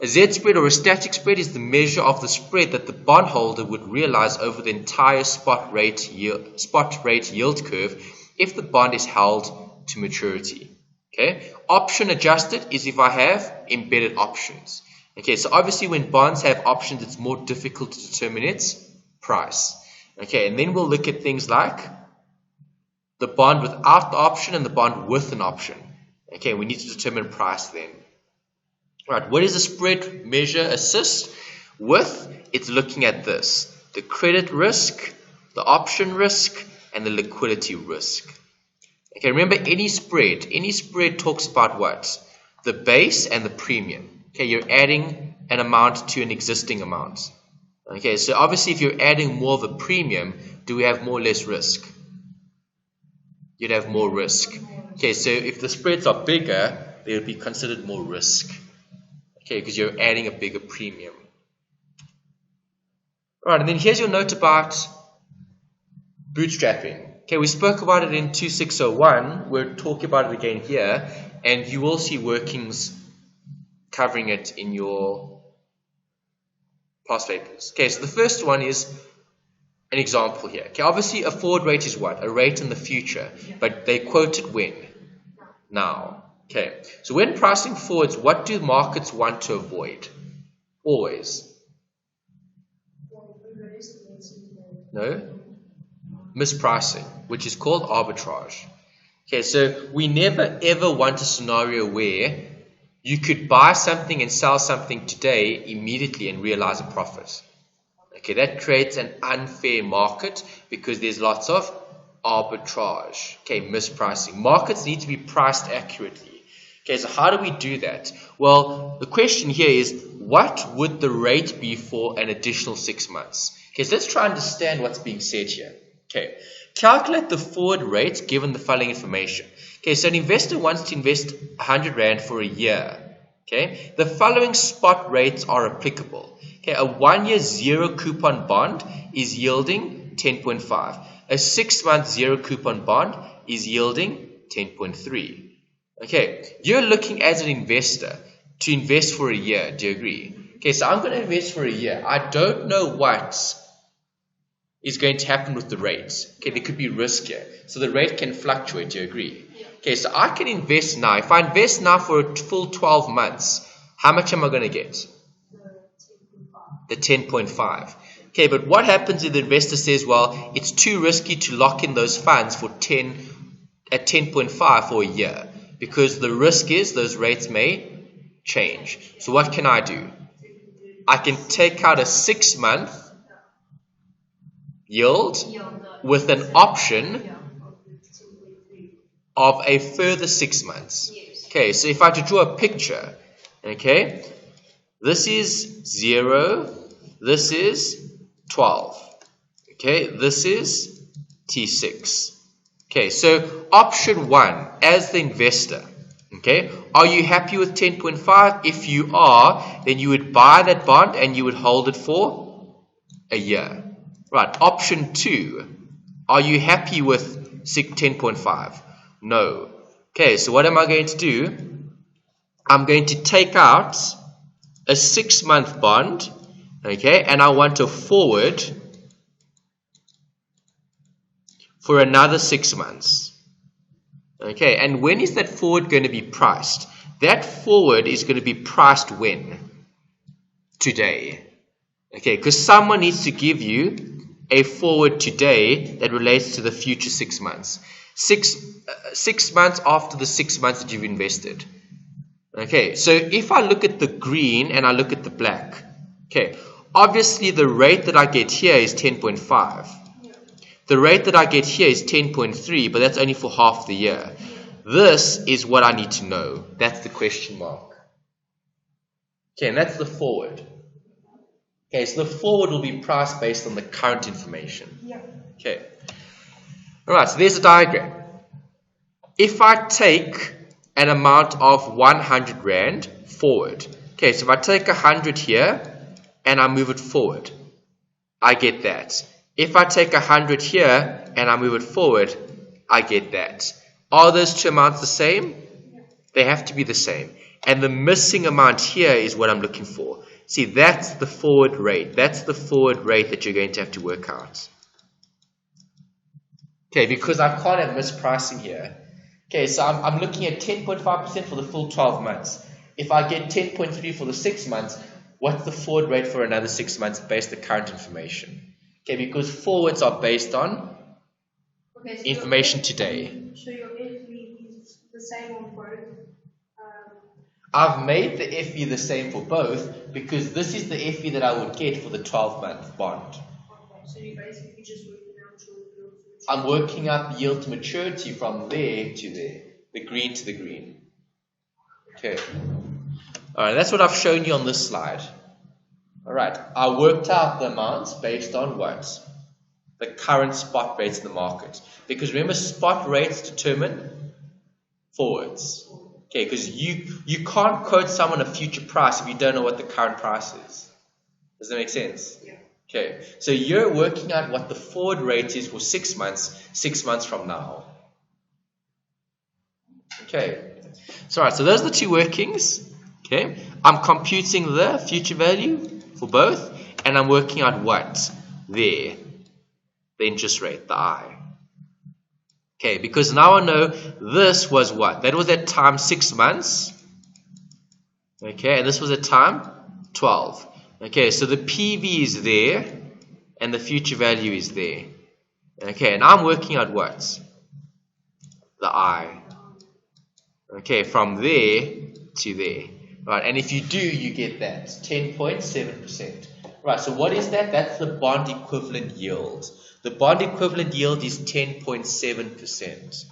A Z spread or a static spread is the measure of the spread that the bondholder would realize over the entire spot rate yield curve if the bond is held to maturity. Okay, option adjusted is if I have embedded options. Okay, so obviously when bonds have options, it's more difficult to determine its price. Okay, and then we'll look at things like the bond without the option and the bond with an option. Okay, we need to determine price then. Right, what does the spread measure assist with? It's looking at this: the credit risk, the option risk, and the liquidity risk. Okay, remember any spread talks about what? The base and the premium. Okay, you're adding an amount to an existing amount. Okay, so obviously if you're adding more of a premium, do we have more or less risk? You'd have more risk. Okay, so if the spreads are bigger, they would be considered more risk. Okay, because you're adding a bigger premium. Alright, and then here's your note about bootstrapping. Okay, we spoke about it in 2601. We're talking about it again here, and you will see workings covering it in your past papers. Okay, so the first one is an example here. Okay, obviously a forward rate is what? A rate in the future, but they quote it when? Now. Okay, so when pricing forwards, what do markets want to avoid? Always. No? Mispricing, which is called arbitrage. Okay, so we never ever want a scenario where you could buy something and sell something today immediately and realize a profit. Okay, that creates an unfair market because there's lots of arbitrage. Okay, mispricing. Markets need to be priced accurately. Okay, so how do we do that? Well, the question here is, what would the rate be for an additional 6 months? Okay, so let's try and understand what's being said here. Okay, calculate the forward rate given the following information. Okay, so an investor wants to invest 100 Rand for a year. Okay, the following spot rates are applicable. Okay, a 1-year zero coupon bond is yielding 10.5. A 6-month zero coupon bond is yielding 10.3. Okay, you're looking as an investor to invest for a year. Do you agree? Okay, so I'm going to invest for a year. I don't know what is going to happen with the rates. Okay, there could be risk here. So the rate can fluctuate. Do you agree? Okay, so I can invest now. If I invest now for a full 12 months, how much am I going to get? The 10.5. Okay, but what happens if the investor says, well, it's too risky to lock in those funds for 10.5 for a year because the risk is those rates may change. So what can I do? I can take out a 6-month yield with an option of a further 6 months. Okay, so if I had to draw a picture, okay, this is 0, this is 12, okay, this is T6. Okay, so option 1, as the investor, okay, are you happy with 10.5? If you are, then you would buy that bond and you would hold it for a year. Right, option 2, are you happy with 10.5? No. Okay, so what am I going to do? I'm going to take out a 6-month bond, okay, and I want a forward for another 6 months. Okay, and when is that forward going to be priced? That forward is going to be priced when? Today. Okay, because someone needs to give you a forward today that relates to the future 6 months. 6 months after the 6 months that you've invested. Okay, so if I look at the green and I look at the black, okay, obviously the rate that I get here is 10.5. The rate that I get here is 10.3, but that's only for half the year. This is what I need to know. That's the question mark. Okay, and that's the forward. Okay, so the forward will be priced based on the current information. Okay. Alright, so there's a diagram. If I take an amount of 100 Rand forward, okay, so if I take 100 here and I move it forward, I get that. If I take 100 here and I move it forward, I get that. Are those two amounts the same? They have to be the same. And the missing amount here is what I'm looking for. See, that's the forward rate. That's the forward rate that you're going to have to work out. Okay, because I can't have mispricing here. Okay, so I'm looking at 10.5% for the full 12 months. If I get 10.3 for the 6 months, what's the forward rate for another 6 months based on the current information? Okay, because forwards are based on information today. So your FE is the same on both? I've made the FE the same for both because this is the FE that I would get for the 12-month bond. Okay, so you basically just working out your yield to maturity. I'm working up yield to maturity from there to there, the green to the green. Okay. Alright, that's what I've shown you on this slide. Alright, I worked out the amounts based on what? The current spot rates in the market. Because remember, spot rates determine forwards. Okay, because you can't quote someone a future price if you don't know what the current price is. Does that make sense? Yeah. Okay, so you're working out what the forward rate is for 6 months from now. Okay, so alright, so those are the two workings. Okay, I'm computing the future value for both, and I'm working out what? There, the interest rate, the I. Okay, because now I know this was what? That was at time 6 months. Okay, and this was at time 12. Okay, so the PV is there, and the future value is there. Okay, and I'm working out what? The I. Okay, from there to there. Right, and if you do, you get that 10.7%. Right, so what is that? That's the bond equivalent yield. The bond equivalent yield is 10.7%.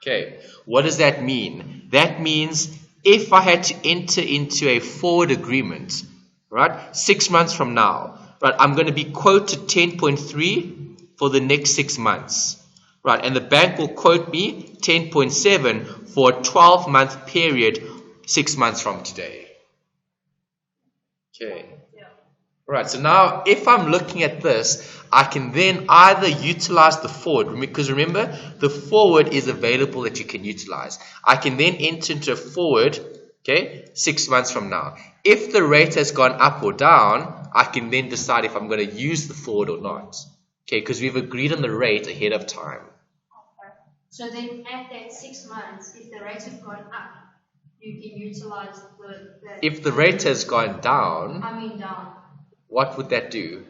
Okay, what does that mean? That means if I had to enter into a forward agreement, right, 6 months from now, right, I'm going to be quoted 10.3 for the next 6 months, right, and the bank will quote me 10.7 for a 12-month period 6 months from today. Okay. Right, so now if I'm looking at this, I can then either utilize the forward, because remember, the forward is available that you can utilize. I can then enter into a forward, okay, 6 months from now. If the rate has gone up or down, I can then decide if I'm going to use the forward or not. Okay, because we've agreed on the rate ahead of time. Okay. So then at that 6 months, if the rate has gone up, you can utilize the If the rate has gone down, down. What would that do?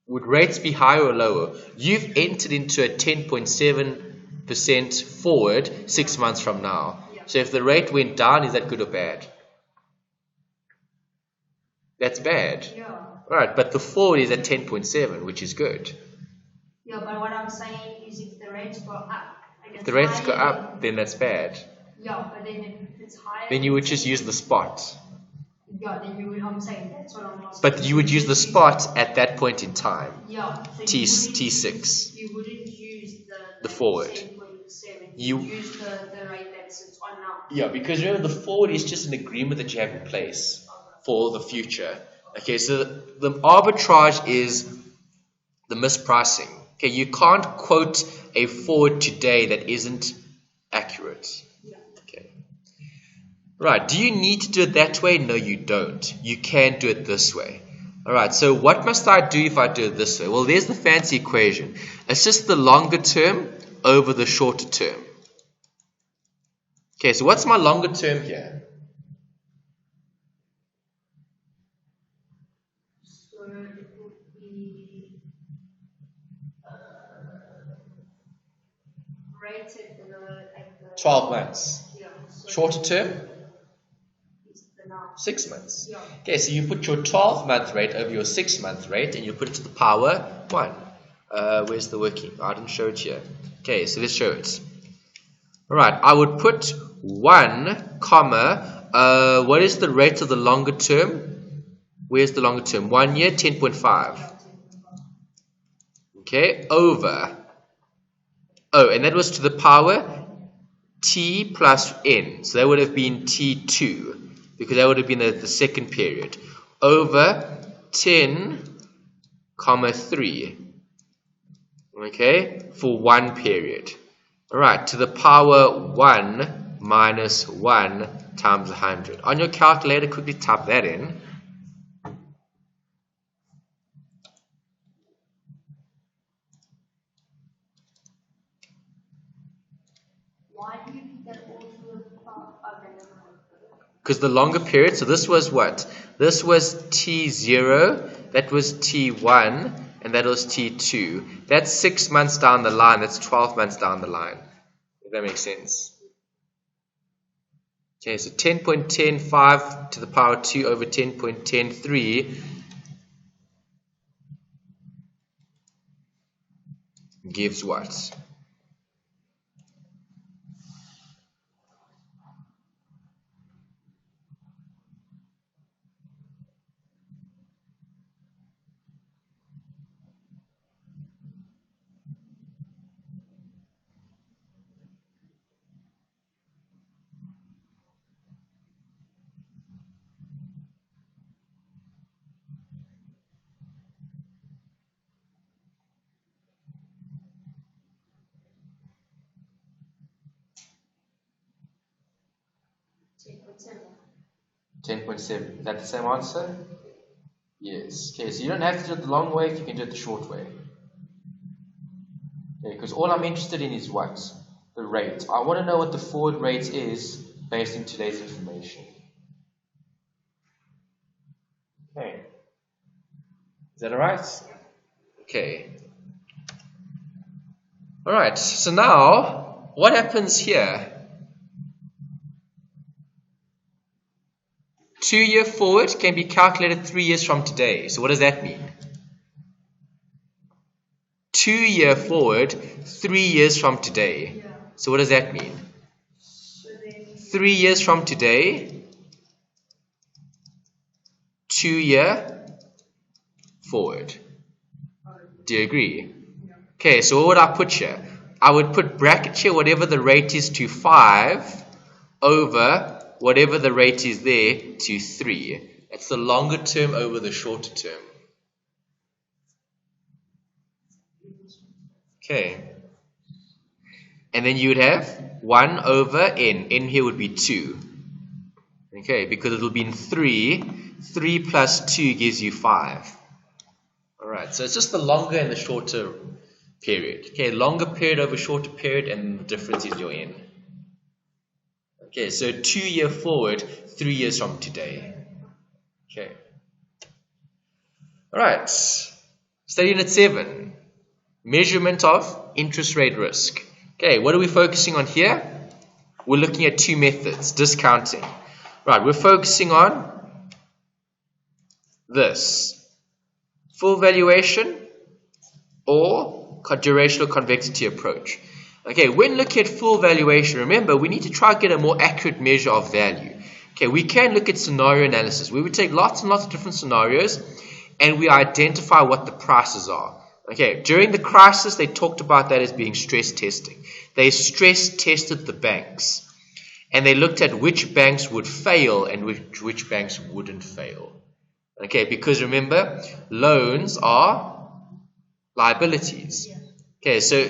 Would rates be higher or lower? You've entered into a 10.7% forward 6 months from now. Yeah. So if the rate went down, is that good or bad? That's bad. Yeah. Right, but the forward is at 10.7, which is good. Yeah, but what I'm saying is if the rates go up, if the rates go up, then that's bad. Yeah, but then if it's higher, then you would just use the spot. Yeah, then you would, I'm saying that's what I'm asking. But you would use the spot at that point in time. Yeah. So T6. You wouldn't use the forward. 10.7. You would use the rate that sits on now. Yeah, because remember the forward is just an agreement that you have in place for the future. Okay, so the arbitrage is the mispricing. Okay, you can't quote a forward today that isn't accurate. Yeah. Okay. Right, do you need to do it that way? No, you don't. You can do it this way. Alright, so what must I do if I do it this way? Well, there's the fancy equation. It's just the longer term over the shorter term. Okay, so what's my longer term here? So it would be rated at the 12 months. Yeah. So Shorter term? is the now. 6 months. Yeah. Okay, so you put your 12-month rate over your 6-month rate and you put it to the power 1. Where's the working? I didn't show it here. Okay, so let's show it. Alright, I would put 1, comma, what is the rate of the longer term? Where's the longer term? 1 year, 10.5. Okay, over. Oh, and that was to the power t plus n. So that would have been t2, because that would have been the second period. Over 10, comma 3. Okay, for 1 period. Alright, to the power 1 minus 1 times 100. On your calculator, quickly type that in. Why do you put that also at the top? Because the longer period, so this was what? This was T0, that was T1, and that was T2. That's 6 months down the line, that's 12 months down the line. If that makes sense. Okay, so 10.105 to the power 2 over 10.103 gives what? 10.7. Is that the same answer? Yes. Okay, so you don't have to do it the long way if you can do it the short way. Okay, because all I'm interested in is what? The rate. I want to know what the forward rate is based on today's information. Okay. Is that alright? Okay. Alright, so now what happens here? 2-year forward can be calculated 3 years from today. So what does that mean? 2-year forward 3 years from today. So what does that mean? 3 years from today, 2-year forward. Do you agree? Okay, so what would I put here? I would put bracket here whatever the rate is to 5 over whatever the rate is there to 3. That's the longer term over the shorter term. Okay. And then you would have 1 over n. N here would be 2. Okay, because it will be in 3. 3 plus 2 gives you 5. Alright, so it's just the longer and the shorter period. Okay, longer period over shorter period, and the difference is your n. Okay, so 2-year forward, 3 years from today. Okay. Alright, study unit 7. Measurement of interest rate risk. Okay, what are we focusing on here? We're looking at 2 methods, discounting. Right, we're focusing on this. Full valuation or durational convexity approach. Okay, when looking at full valuation, remember, we need to try to get a more accurate measure of value. Okay, we can look at scenario analysis. We would take lots and lots of different scenarios and we identify what the prices are. Okay, during the crisis, they talked about that as being stress testing. They stress tested the banks and they looked at which banks would fail and which banks wouldn't fail. Okay, because remember, loans are liabilities. Okay, so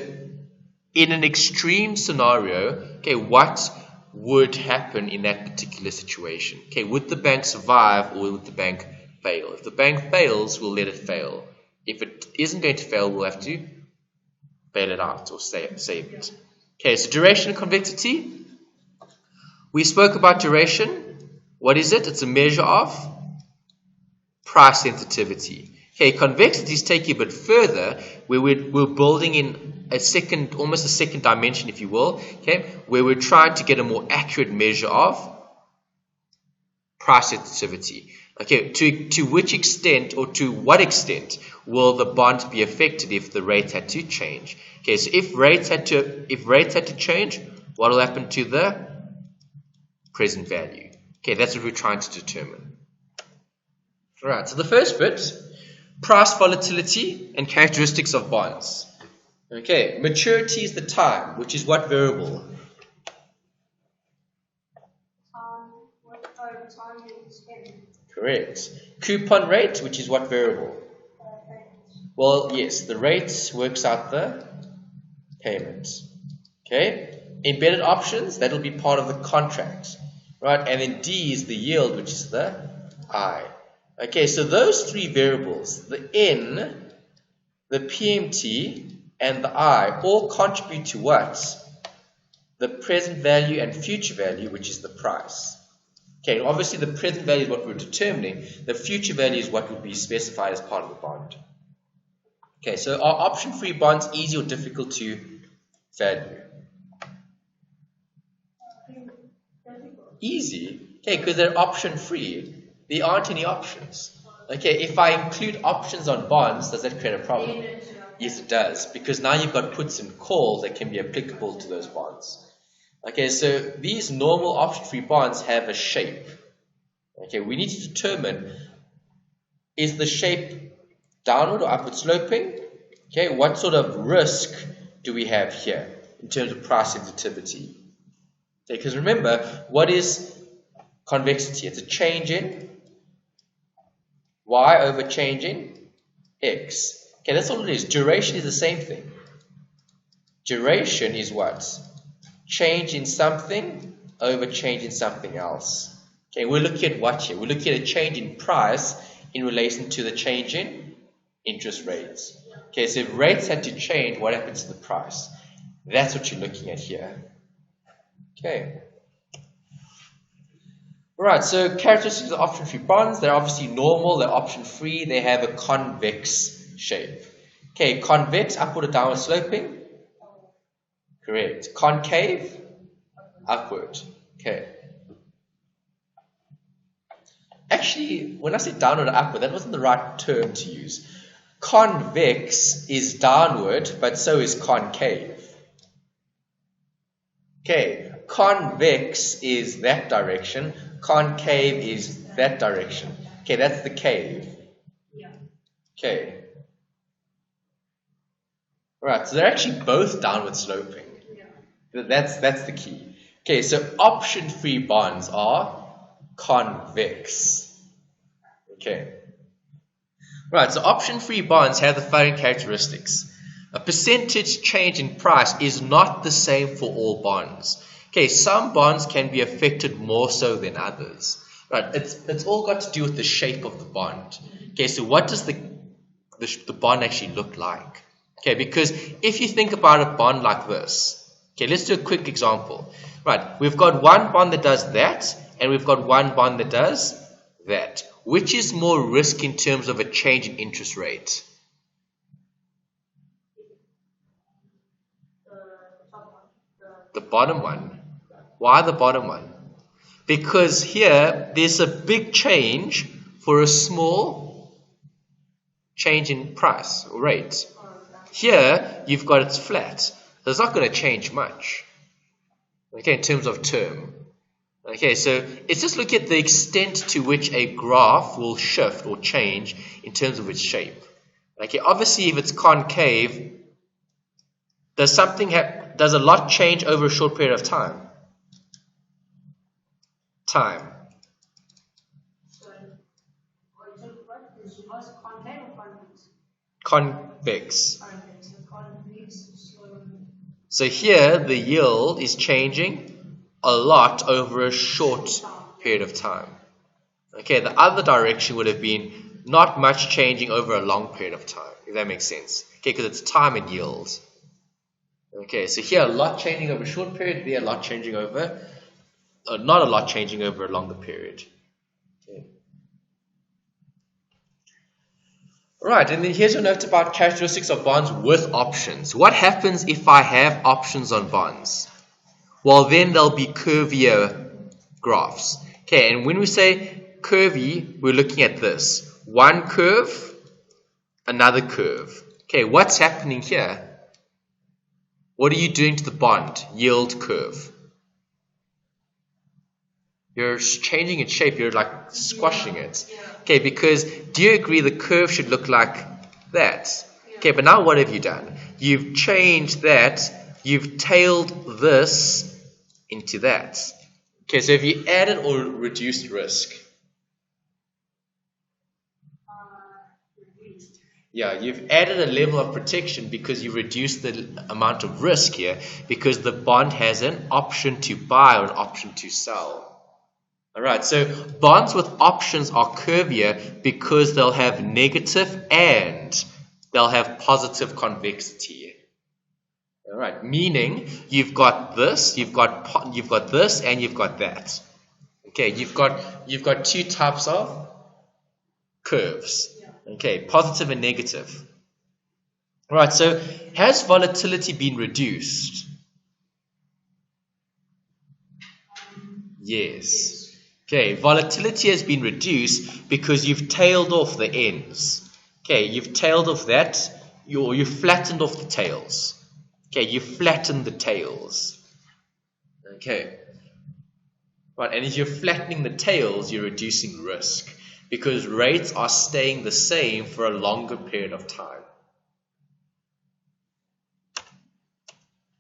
in an extreme scenario, okay, what would happen in that particular situation? Okay, would the bank survive or would the bank fail? If the bank fails, we'll let it fail. If it isn't going to fail, we'll have to bail it out or save it. Okay, so duration and convexity. We spoke about duration. What is it? It's a measure of price sensitivity. Okay, convexities take you a bit further, where we're building in a second, almost a second dimension, if you will, okay, where we're trying to get a more accurate measure of price sensitivity. Okay, to which extent or to what extent will the bond be affected if the rate had to change? Okay, so if rates had to change, what will happen to the present value? Okay, that's what we're trying to determine. All right, so the first bit, price volatility and characteristics of bonds. Okay, maturity is the time, which is what variable? Time you spend. Correct. Coupon rate, which is what variable? Well, yes, the rate works out the payment. Okay, embedded options, that will be part of the contract, right? And then D is the yield, which is the I. Okay, so those 3 variables, the N, the PMT, and the I, all contribute to what? The present value and future value, which is the price. Okay, obviously the present value is what we're determining. The future value is what would be specified as part of the bond. Okay, so are option-free bonds easy or difficult to value? Easy. Okay, because they're option-free. There aren't any options. Okay, if I include options on bonds, does that create a problem? Yes, it does, because now you've got puts and calls that can be applicable to those bonds. Okay, so these normal option-free bonds have a shape. Okay, we need to determine, is the shape downward or upward sloping? Okay, what sort of risk do we have here in terms of price sensitivity? Okay, because remember, what is convexity? It's a change in y over change in x. Okay, that's all it is. Duration is the same thing. Duration is what? Change in something over change in something else. Okay, we're looking at what here? We're looking at a change in price in relation to the change in interest rates. Okay, so if rates had to change, what happens to the price? That's what you're looking at here. Okay. Right, so characteristics of option-free bonds, they're obviously normal, they're option-free, they have a convex shape. Okay, convex, upward or downward sloping? Correct. Concave? Upward. Okay. Actually, when I said downward or upward, that wasn't the right term to use. Convex is downward, but so is concave. Okay, convex is that direction, concave is that direction. Okay, that's the cave. Yeah. Okay. Right, so they're actually both downward sloping. Yeah. That's the key. Okay, so option-free bonds are convex. Okay. Right, so option-free bonds have the following characteristics. A percentage change in price is not the same for all bonds. Okay, some bonds can be affected more so than others. Right, it's all got to do with the shape of the bond. Okay, so what does the bond actually look like? Okay, because if you think about a bond like this, okay, let's do a quick example. Right, we've got one bond that does that, and we've got one bond that does that. Which is more risk in terms of a change in interest rate? The bottom one. Why the bottom one? Because here there's a big change for a small change in price or rate. Here you've got it's flat. So it's not going to change much. Okay, in terms of term. Okay, so it's just look at the extent to which a graph will shift or change in terms of its shape. Okay, obviously if it's concave, does a lot change over a short period of time? Time. So, what is yours, concave or convex? Convex. Convex. So convex. So here the yield is changing a lot over a short period of time. Okay, the other direction would have been not much changing over a long period of time, if that makes sense. Okay, because it's time and yield. Okay, so here a lot changing over a short period, there a lot changing over, not a lot changing over a longer period. Okay. Right, and then here's a note about characteristics of bonds with options. What happens if I have options on bonds? Well, then there'll be curvier graphs. Okay, and when we say curvy, we're looking at this. One curve, another curve. Okay, what's happening here? What are you doing to the bond yield curve? You're changing its shape. You're like squashing it. Okay, because do you agree the curve should look like that? Okay, but now what have you done? You've changed that. You've tailed this into that. Okay, so have you added or reduced risk? Reduced. Yeah, you've added a level of protection because you reduced the amount of risk here because the bond has an option to buy or an option to sell. Alright, so bonds with options are curvier because they'll have negative and they'll have positive convexity. Alright, meaning you've got this, you've got this, and you've got that. Okay, you've got two types of curves. Okay, positive and negative. Alright, so has volatility been reduced? Yes. Okay, volatility has been reduced because you've tailed off the ends. Okay, you've tailed off that, you've flattened off the tails. Okay, you flatten the tails. Okay. Right, and as you're flattening the tails, you're reducing risk because rates are staying the same for a longer period of time.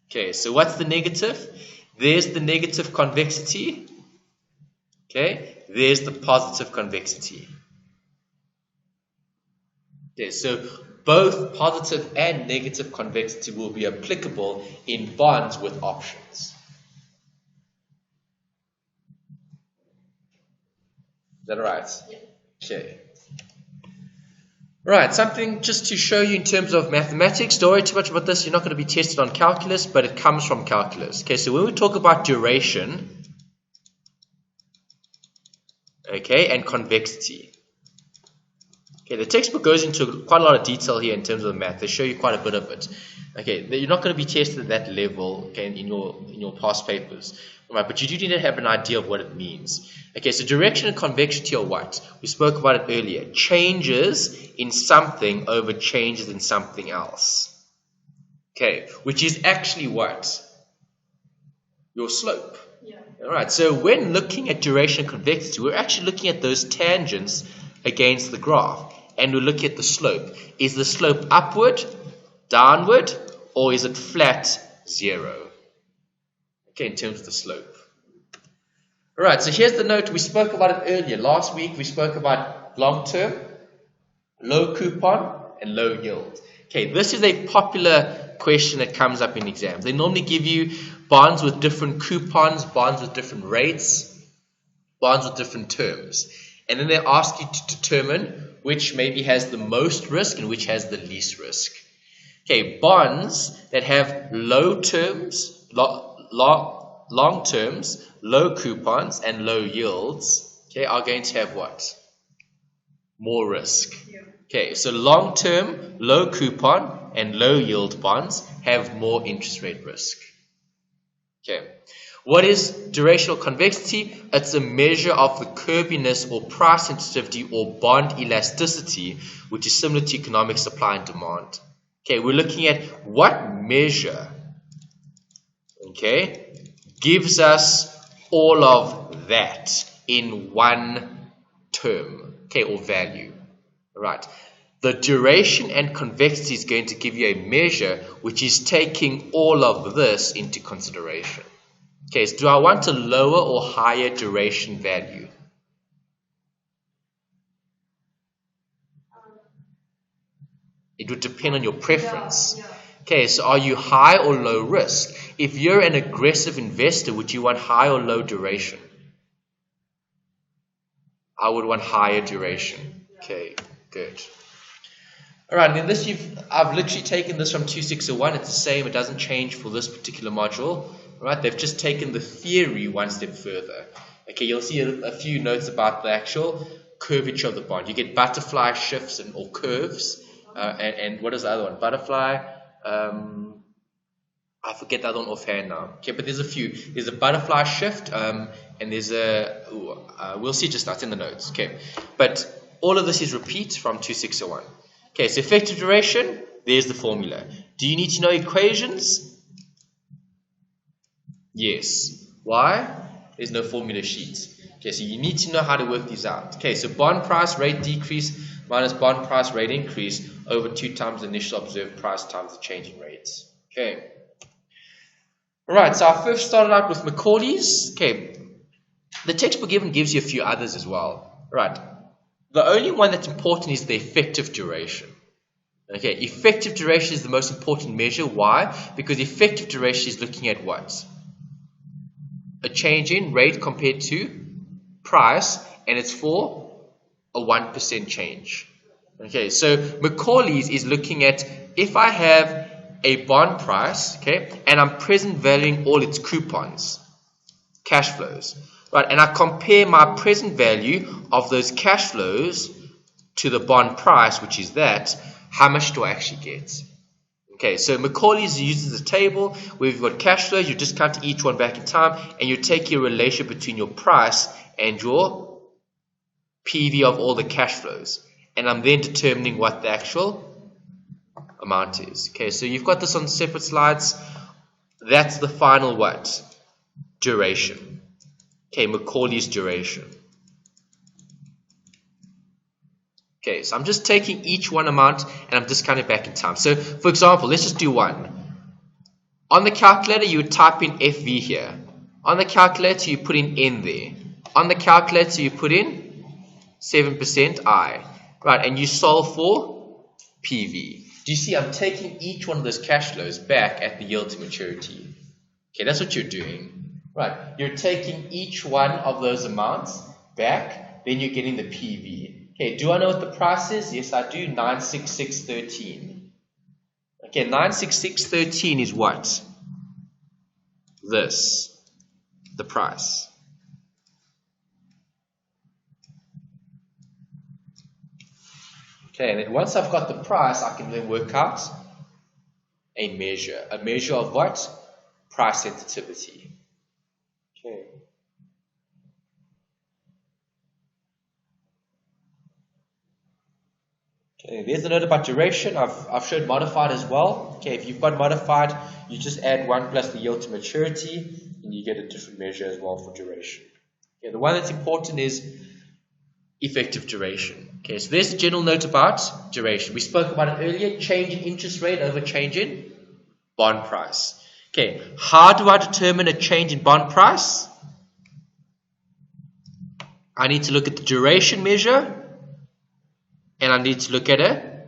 Okay, so what's the negative? There's the negative convexity. Okay, there's the positive convexity. Okay, so both positive and negative convexity will be applicable in bonds with options. that right? Yeah. Okay. Right, something just to show you in terms of mathematics. Don't worry too much about this. You're not going to be tested on calculus, but it comes from calculus. Okay, so when we talk about duration, okay, and convexity. Okay, the textbook goes into quite a lot of detail here in terms of the math. They show you quite a bit of it. Okay, you're not going to be tested at that level, okay, in your past papers. Right, but you do need to have an idea of what it means. Okay, so direction and convexity are what? We spoke about it earlier. Changes in something over changes in something else. Okay, which is actually what? Your slope. Yeah. Alright, so when looking at duration and convexity, we're actually looking at those tangents against the graph. And we're looking at the slope. Is the slope upward, downward, or is it flat, 0? Okay, in terms of the slope. Alright, so here's the note. We spoke about it earlier. Last week we spoke about long-term, low coupon, and low yield. Okay, this is a popular question that comes up in exams. They normally give you bonds with different coupons, bonds with different rates, bonds with different terms. And then they ask you to determine which maybe has the most risk and which has the least risk. Okay, bonds that have low terms, long terms, low coupons, and low yields, okay, are going to have what? More risk. Yeah. Okay, so long term, low coupon, and low yield bonds have more interest rate risk. Okay, what is durational convexity? It's a measure of the curviness or price sensitivity or bond elasticity, which is similar to economic supply and demand. Okay, we're looking at what measure, okay, gives us all of that in one term, okay, or value. All right. The duration and convexity is going to give you a measure which is taking all of this into consideration. Okay, so do I want a lower or higher duration value? It would depend on your preference. Yeah. Okay, so are you high or low risk? If you're an aggressive investor, would you want high or low duration? I would want higher duration. Okay, good. Alright, then this I've literally taken this from 2601. It's the same, it doesn't change for this particular module. Alright, they've just taken the theory one step further. Okay, you'll see a few notes about the actual curvature of the bond. You get butterfly shifts or curves. And what is the other one? Butterfly. I forget the other one offhand now. Okay, but there's a few. There's a butterfly shift, and there's we'll see just that in the notes. Okay, but all of this is repeat from 2601. Okay, so effective duration, there's the formula. Do you need to know equations? Yes. Why? There's no formula sheet. Okay, so you need to know how to work these out. Okay, so bond price rate decrease minus bond price rate increase over 2 times the initial observed price times the change in rates. Okay. Alright, so I first started out with Macaulay's. Okay, the textbook even gives you a few others as well. Right, the only one that's important is the effective duration. Okay, effective duration is the most important measure. Why? Because effective duration is looking at what? A change in rate compared to price, and it's for a 1% change. Okay, so Macaulay's is looking at if I have a bond price, okay, and I'm present valuing all its coupons, cash flows, right, and I compare my present value of those cash flows to the bond price, which is that, how much do I actually get? Okay, so Macaulay's uses a table where we've got cash flows, you discount each one back in time, and you take your relation between your price and your PV of all the cash flows. And I'm then determining what the actual amount is. Okay, so you've got this on separate slides. That's the final what? Duration. Okay, Macaulay's duration. Okay, so I'm just taking each one amount and I'm discounting back in time. So, for example, let's just do one. On the calculator, you would type in FV here. On the calculator, you put in N there. On the calculator, you put in 7% I. Right, and you solve for PV. Do you see I'm taking each one of those cash flows back at the yield to maturity? Okay, that's what you're doing. Right, you're taking each one of those amounts back then you're getting the PV. Okay, do I know what the price is? Yes, I do. 96613. Okay, 96613 is what? This. The price. Okay, and then once I've got the price, I can then work out a measure. A measure of what? Price sensitivity. Okay. Okay, there's a note about duration. I've showed modified as well. Okay, if you've got modified, you just add 1 plus the yield to maturity, and you get a different measure as well for duration. Okay, the one that's important is effective duration. Okay, so there's a general note about duration. We spoke about it earlier, change in interest rate over change in bond price. Okay, how do I determine a change in bond price? I need to look at the duration measure, and I need to look at a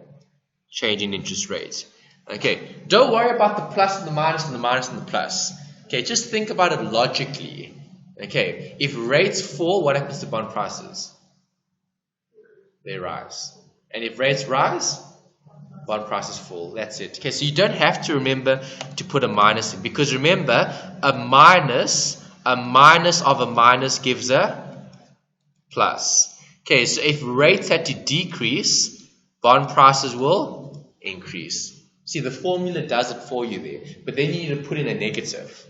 change in interest rates. Okay, don't worry about the plus and the minus and the minus and the plus. Okay, just think about it logically. Okay, if rates fall, what happens to bond prices? They rise. And if rates rise, bond prices fall. That's it. Okay, so you don't have to remember to put a minus in, because remember, a minus of a minus gives a plus. Okay, so if rates had to decrease, bond prices will increase. See, the formula does it for you there, but then you need to put in a negative.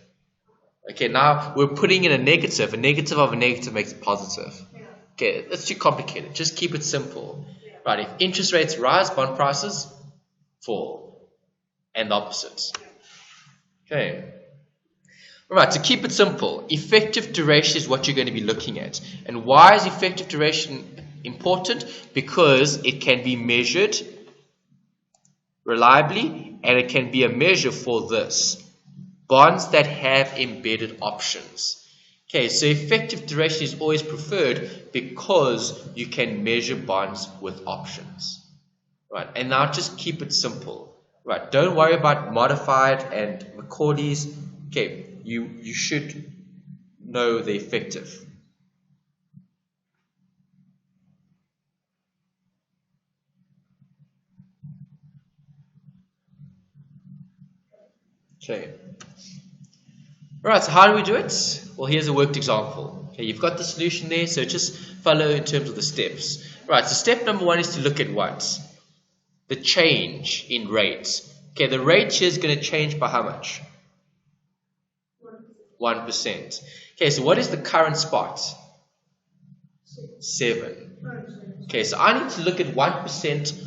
Okay, now we're putting in a negative. A negative of a negative makes a positive. Okay, that's too complicated. Just keep it simple. Right, if interest rates rise, bond prices fall. And the opposite. Okay. Alright, to keep it simple, effective duration is what you're going to be looking at. And why is effective duration important? Because it can be measured reliably, and it can be a measure for this. Bonds that have embedded options. Okay, so effective duration is always preferred because you can measure bonds with options. Right, and now just keep it simple. Right, don't worry about modified and Macaulay's. Okay, you should know the effective. Okay. Alright, so how do we do it? Well, here's a worked example. Okay, you've got the solution there, so just follow in terms of the steps. Right, so step number 1 is to look at what? The change in rates. Okay, the rate here is going to change by how much? 1%. Okay, so what is the current spot? 7. Okay, so I need to look at 1%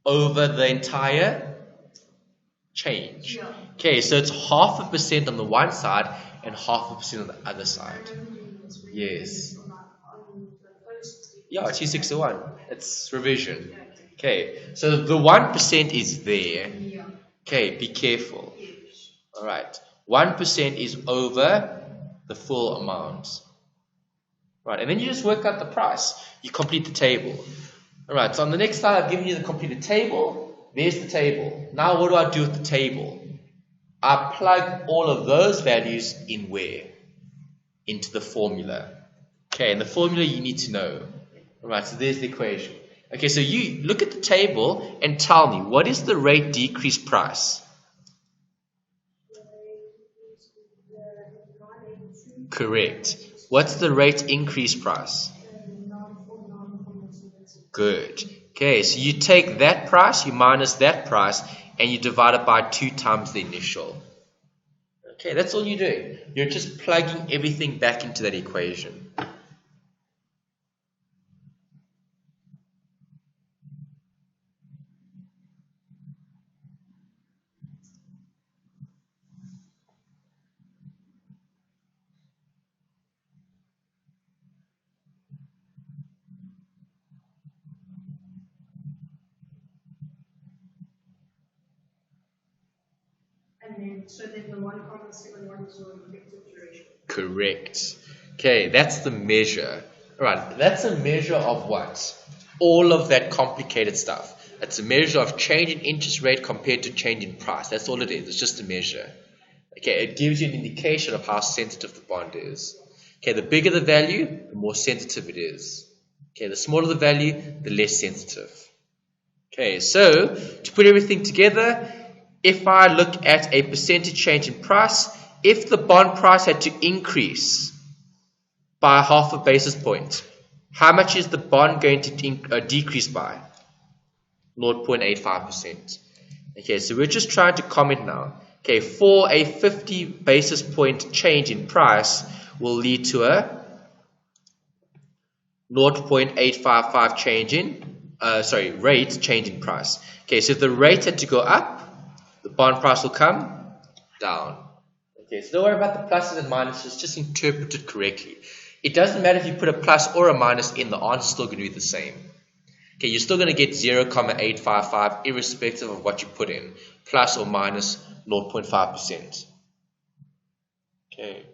over the entire change. Okay, so it's 0.5% on the one side and 0.5% on the other side. Yes. Yeah, 2601. It's revision. Okay, so the 1% is there. Okay, be careful. Alright, 1% is over the full amount. Right, and then you just work out the price. You complete the table. Alright, so on the next slide I've given you the completed table. There's the table. Now what do I do with the table? I plug all of those values in where? Into the formula. Okay, and the formula you need to know. Alright, so there's the equation. Okay, so you look at the table and tell me, what is the rate decrease price? Correct. What's the rate increase price? Good. Okay, so you take that price, you minus that price, and you divide it by 2 times the initial. Okay, that's all you're doing. You're just plugging everything back into that equation. So then the 1.71 is your effective duration. Correct. Okay, that's the measure. Alright, that's a measure of what? All of that complicated stuff. It's a measure of change in interest rate compared to change in price. That's all it is. It's just a measure. Okay, it gives you an indication of how sensitive the bond is. Okay, the bigger the value, the more sensitive it is. Okay, the smaller the value, the less sensitive. Okay, so to put everything together, if I look at a percentage change in price, if the bond price had to increase by half a basis point, how much is the bond going to decrease by? 0.85%. Okay, so we're just trying to comment now. Okay, for a 50 basis point change in price will lead to a 0.855 change in, rate change in price. Okay, so if the rate had to go up, the bond price will come down. Okay, so don't worry about the pluses and minuses, just interpret it correctly. It doesn't matter if you put a plus or a minus in, the answer is still going to be the same. Okay, you're still going to get 0.855 irrespective of what you put in, plus or minus 0.5%. Okay.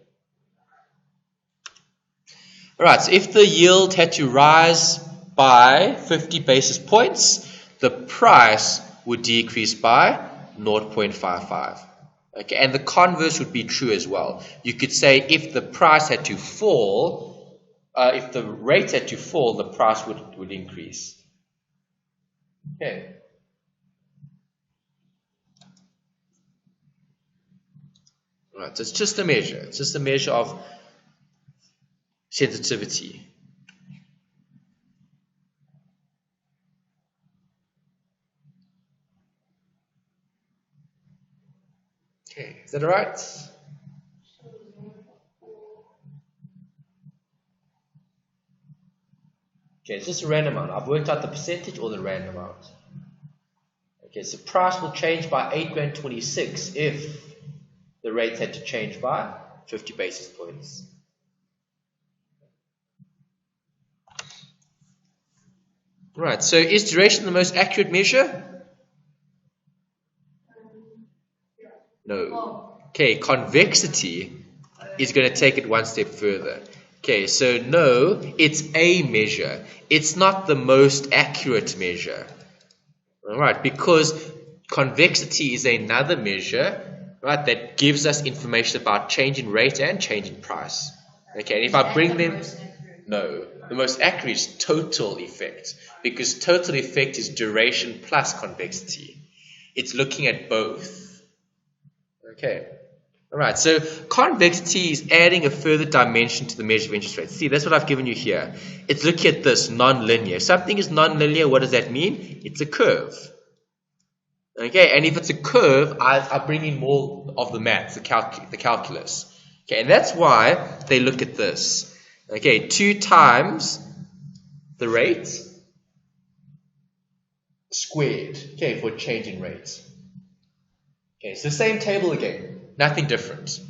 Alright, so if the yield had to rise by 50 basis points, the price would decrease by 0.55. Okay, and the converse would be true as well. You could say if the price had to fall, if the rate had to fall, the price would increase. Okay. Right, so it's just a measure. It's just a measure of sensitivity. Okay, is that alright? Okay, it's just a random amount. I've worked out the percentage or the random amount. Okay, so price will change by 8.26 if the rate had to change by 50 basis points. Right, so is duration the most accurate measure? No. Okay, convexity is going to take it one step further. Okay, so no, it's a measure. It's not the most accurate measure. Alright, because convexity is another measure, right, that gives us information about change in rate and change in price. Okay, and if I bring them, no, the most accurate is total effect, because total effect is duration plus convexity. It's looking at both. Okay, alright, so convexity is adding a further dimension to the measure of interest rates. See, that's what I've given you here. It's looking at this non-linear. If something is non-linear, what does that mean? It's a curve. Okay, and if it's a curve, I bring in more of the maths, the calculus. Okay, and that's why they look at this. Okay, 2 times the rate squared. Okay, for change in rate. Okay, it's the same table again, nothing different.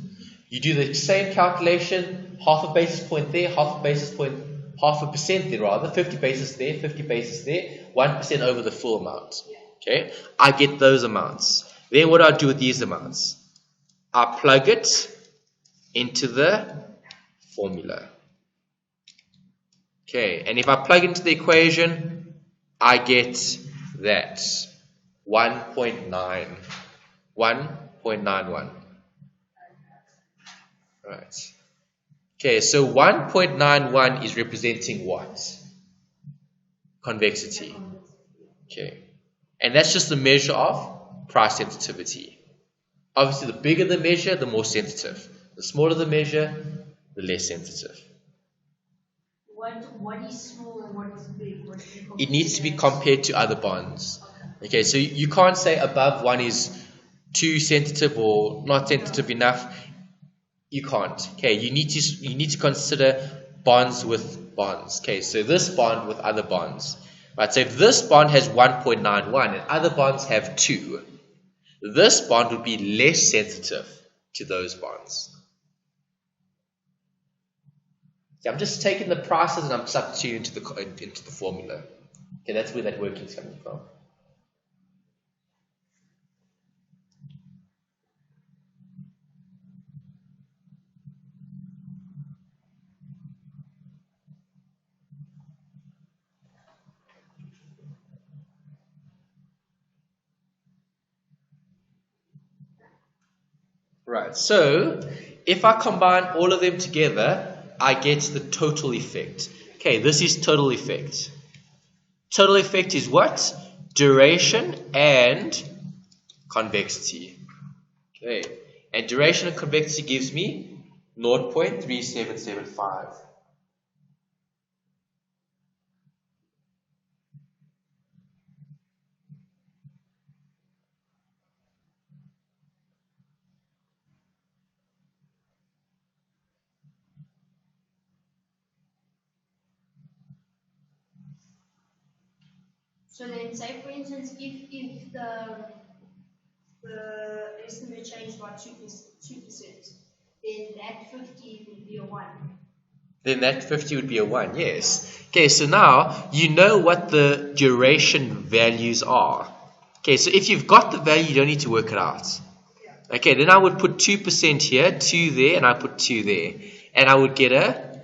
You do the same calculation, half a basis point there, half a basis point, half a percent there rather, 50 basis there, 50 basis there, 1% over the full amount. Okay, I get those amounts. Then what do I do with these amounts? I plug it into the formula. Okay, and if I plug into the equation, I get that 1.91. Right. Okay, so 1.91 is representing what? Convexity. Okay. And that's just a measure of price sensitivity. Obviously, the bigger the measure, the more sensitive. The smaller the measure, the less sensitive. What is small and what is big? It needs to be compared to other bonds. Okay, so you can't say above 1 is too sensitive or not sensitive enough. You can't. Okay, you need to consider bonds with bonds. Okay, so this bond with other bonds. Right, so if this bond has 1.91 and other bonds have 2, this bond would be less sensitive to those bonds. Okay, I'm just taking the prices and I'm substituting into the formula. Okay, that's where that working is coming from. Right, so if I combine all of them together, I get the total effect. Okay, this is total effect. Total effect is what? Duration and convexity. Okay, and duration and convexity gives me 0.3775. So then, say for instance, if the estimate changed by 2%, then that 50 would be a 1. Then that 50 would be a 1, yes. Okay, so now you know what the duration values are. Okay, so if you've got the value, you don't need to work it out. Yeah. Okay, then I would put 2% here, 2 there, and I put 2 there. And I would get a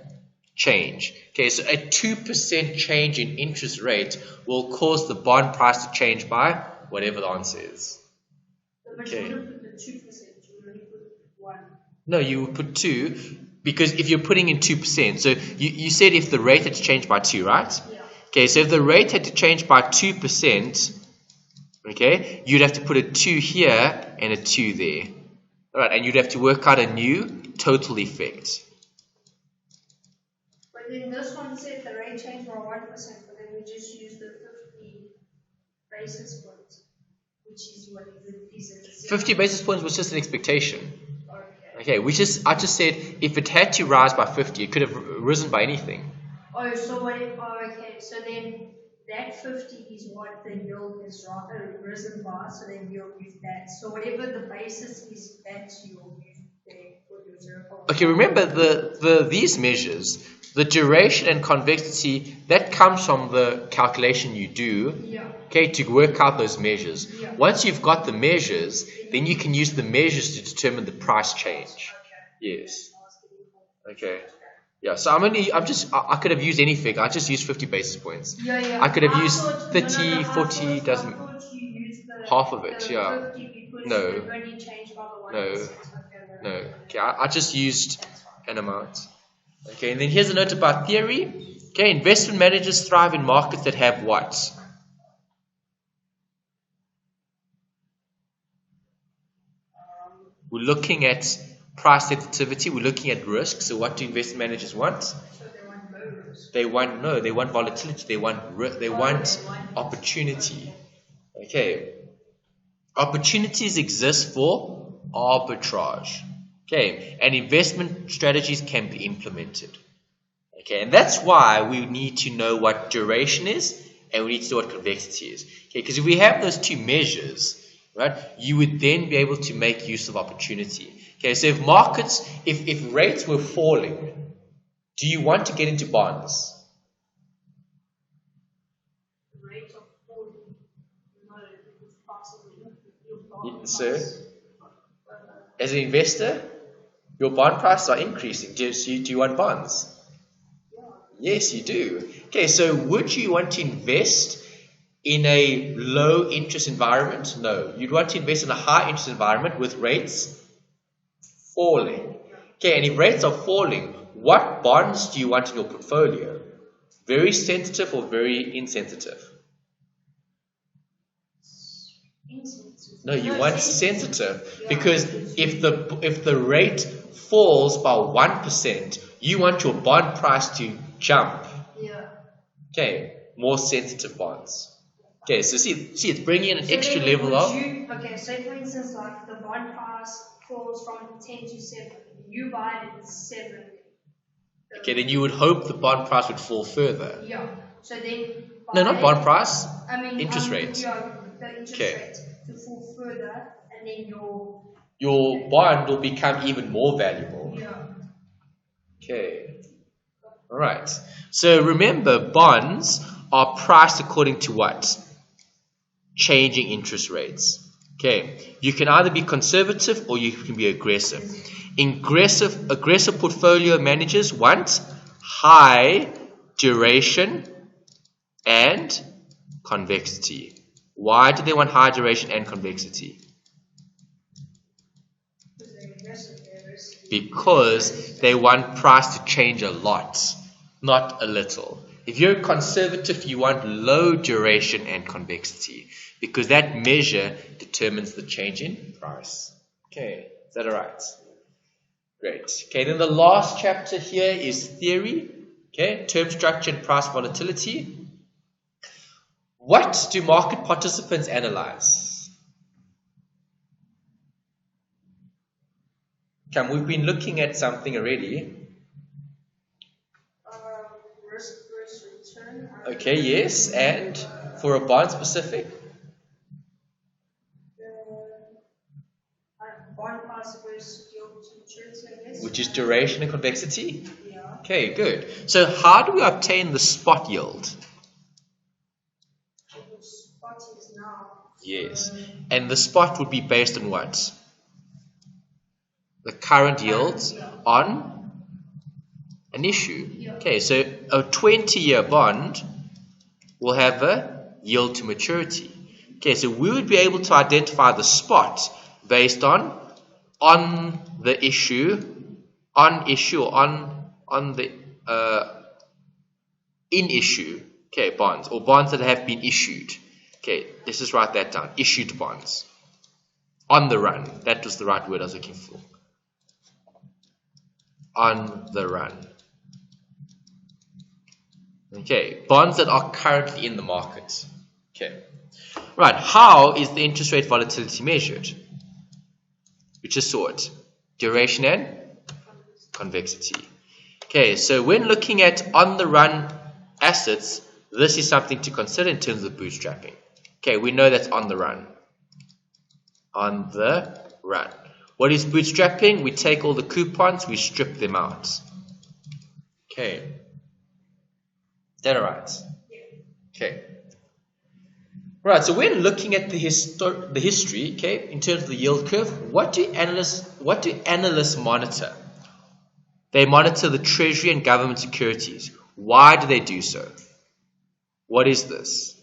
change. Okay, so a 2% change in interest rate will cause the bond price to change by whatever the answer is. But you wouldn't put the 2%, you would only put 1. No, you would put 2, because if you're putting in 2%, so you said if the rate had to change by 2, right? Yeah. Okay, so if the rate had to change by 2%, okay, you'd have to put a 2 here and a 2 there. Alright, and you'd have to work out a new total effect. But then this one said the rate changed by 1%, but then we just use the 50 basis points, which is what is it? 50 basis points was just an expectation. Okay. Okay, I just said if it had to rise by 50, it could have risen by anything. Oh, so what if, okay, so then that 50 is what the yield is risen by, so then you'll use that. So whatever the basis is, that's you'll use there for your 0. Okay, remember these measures, the duration and convexity, that comes from the calculation you do, Yeah. okay, to work out those measures. Yeah. Once you've got the measures, then you can use the measures to determine the price change. Okay. Yes. Okay. Yeah, so I could have used any figure. I just used 50 basis points. Yeah. I could have used thought, 30, 40, I doesn't, thought you used the, half of it, the yeah. 50 because No. it only changed by the 1%. No. Okay, No. Okay, I just used that's fine. an amount. Okay, and then here's a note about theory. Okay, investment managers thrive in markets that have what? We're looking at price sensitivity. We're looking at risk. So what do investment managers want? So they want low risk. They want volatility. They want opportunity. Okay. Opportunities exist for arbitrage. Okay, and investment strategies can be implemented. Okay, and that's why we need to know what duration is and we need to know what convexity is. Okay, because if we have those two measures, right, you would then be able to make use of opportunity. Okay, so if rates were falling, do you want to get into bonds? The rate of fall, no, it's possible. So, as an investor, your bond prices are increasing. Do you want bonds? Yes, you do. Okay, so would you want to invest in a low interest environment? No. You'd want to invest in a high interest environment with rates falling. Okay, and if rates are falling, what bonds do you want in your portfolio? Very sensitive or very insensitive? No, you want sensitive, because if the rate falls by 1%, you want your bond price to jump. Yeah. Okay, more sensitive bonds. Okay, so see, it's bringing in an So extra then level of. Okay, say for instance, like the bond price falls from 10 to 7, you buy it at 7. Okay, then you would hope the bond price would fall further. Yeah. So then. No, not bond price. I mean, interest rate. Yeah, the interest rate to fall further, and then your bond will become even more valuable. Yeah. Okay. All right. So remember, bonds are priced according to what? Changing interest rates. Okay. You can either be conservative or you can be aggressive. Aggressive portfolio managers want high duration and convexity. Why do they want high duration and convexity? Because they want price to change a lot, not a little. If you're conservative, you want low duration and convexity, because that measure determines the change in price. Okay, is that alright? Great. Okay, then the last chapter here is theory. Okay, term structure and price volatility. What do market participants analyze? Come, we've been looking at something already. Risk versus return. Okay, yes, and for a bond specific? Bond price versus yield to maturity, I guess. Which is duration and convexity? Yeah. Okay, good. So how do we obtain the spot yield? The spot is now. Yes. And the spot would be based on what? The current yields on an issue. Okay, so a 20-year bond will have a yield to maturity. Okay, so we would be able to identify the spot based on the issue, on the in issue, okay, bonds, or bonds that have been issued. Okay, let's just write that down. Issued bonds. On the run. That was the right word I was looking for. On the run. Okay, bonds that are currently in the market. Okay. Right, how is the interest rate volatility measured? We just saw it. Duration and convexity. Okay, so when looking at on-the-run assets, this is something to consider in terms of bootstrapping. Okay, we know that's on the run. On the run. What is bootstrapping? We take all the coupons, we strip them out. Okay. Is that alright? Okay. Right, so when looking at the history, okay, in terms of the yield curve, what do analysts monitor? They monitor the treasury and government securities. Why do they do so? What is this?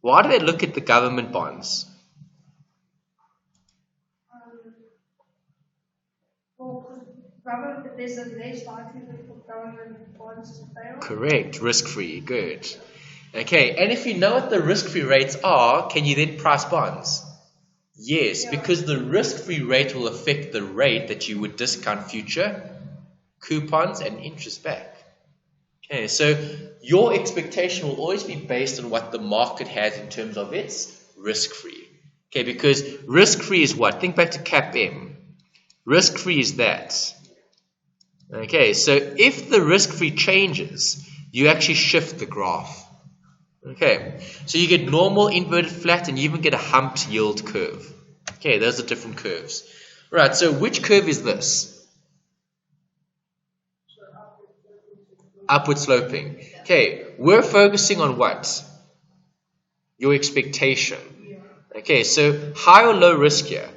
Why do they look at the government bonds? There's a less likelihood for government bonds to fail. Correct, risk-free, good. Okay, and if you know what the risk-free rates are, can you then price bonds? Yes, because the risk-free rate will affect the rate that you would discount future coupons and interest back. Okay, so your expectation will always be based on what the market has in terms of its risk-free. Okay, because risk-free is what? Think back to CAPM. Risk-free is that. Okay, so if the risk-free changes, you actually shift the graph. Okay, so you get normal, inverted, flat, and you even get a humped yield curve. Okay, those are different curves. Right, so which curve is this? Upward sloping. Okay, we're focusing on what? Your expectation. Okay, so high or low risk here?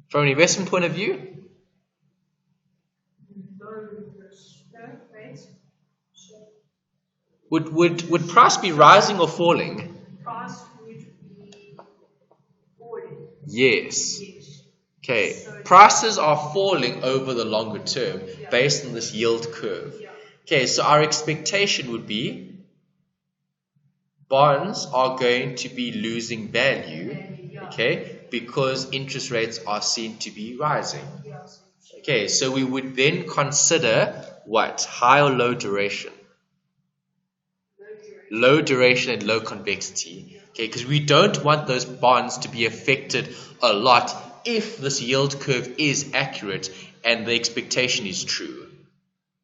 From an investment point of view? Would price be rising or falling? Price would be falling. Yes. Okay, prices are falling over the longer term based on this yield curve. Okay, so our expectation would be bonds are going to be losing value, okay, because interest rates are seen to be rising. Okay, so we would then consider what? High or low duration? Low duration and low convexity. Okay, because we don't want those bonds to be affected a lot if this yield curve is accurate and the expectation is true.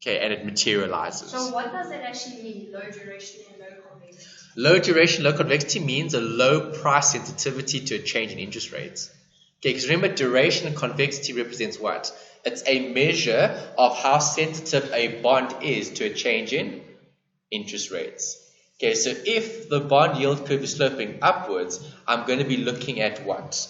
Okay, and it materializes. So what does that actually mean, low duration and low convexity? Low duration, low convexity means a low price sensitivity to a change in interest rates. Okay, because remember, duration and convexity represents what? It's a measure of how sensitive a bond is to a change in interest rates. Okay, so if the bond yield curve is sloping upwards, I'm going to be looking at what?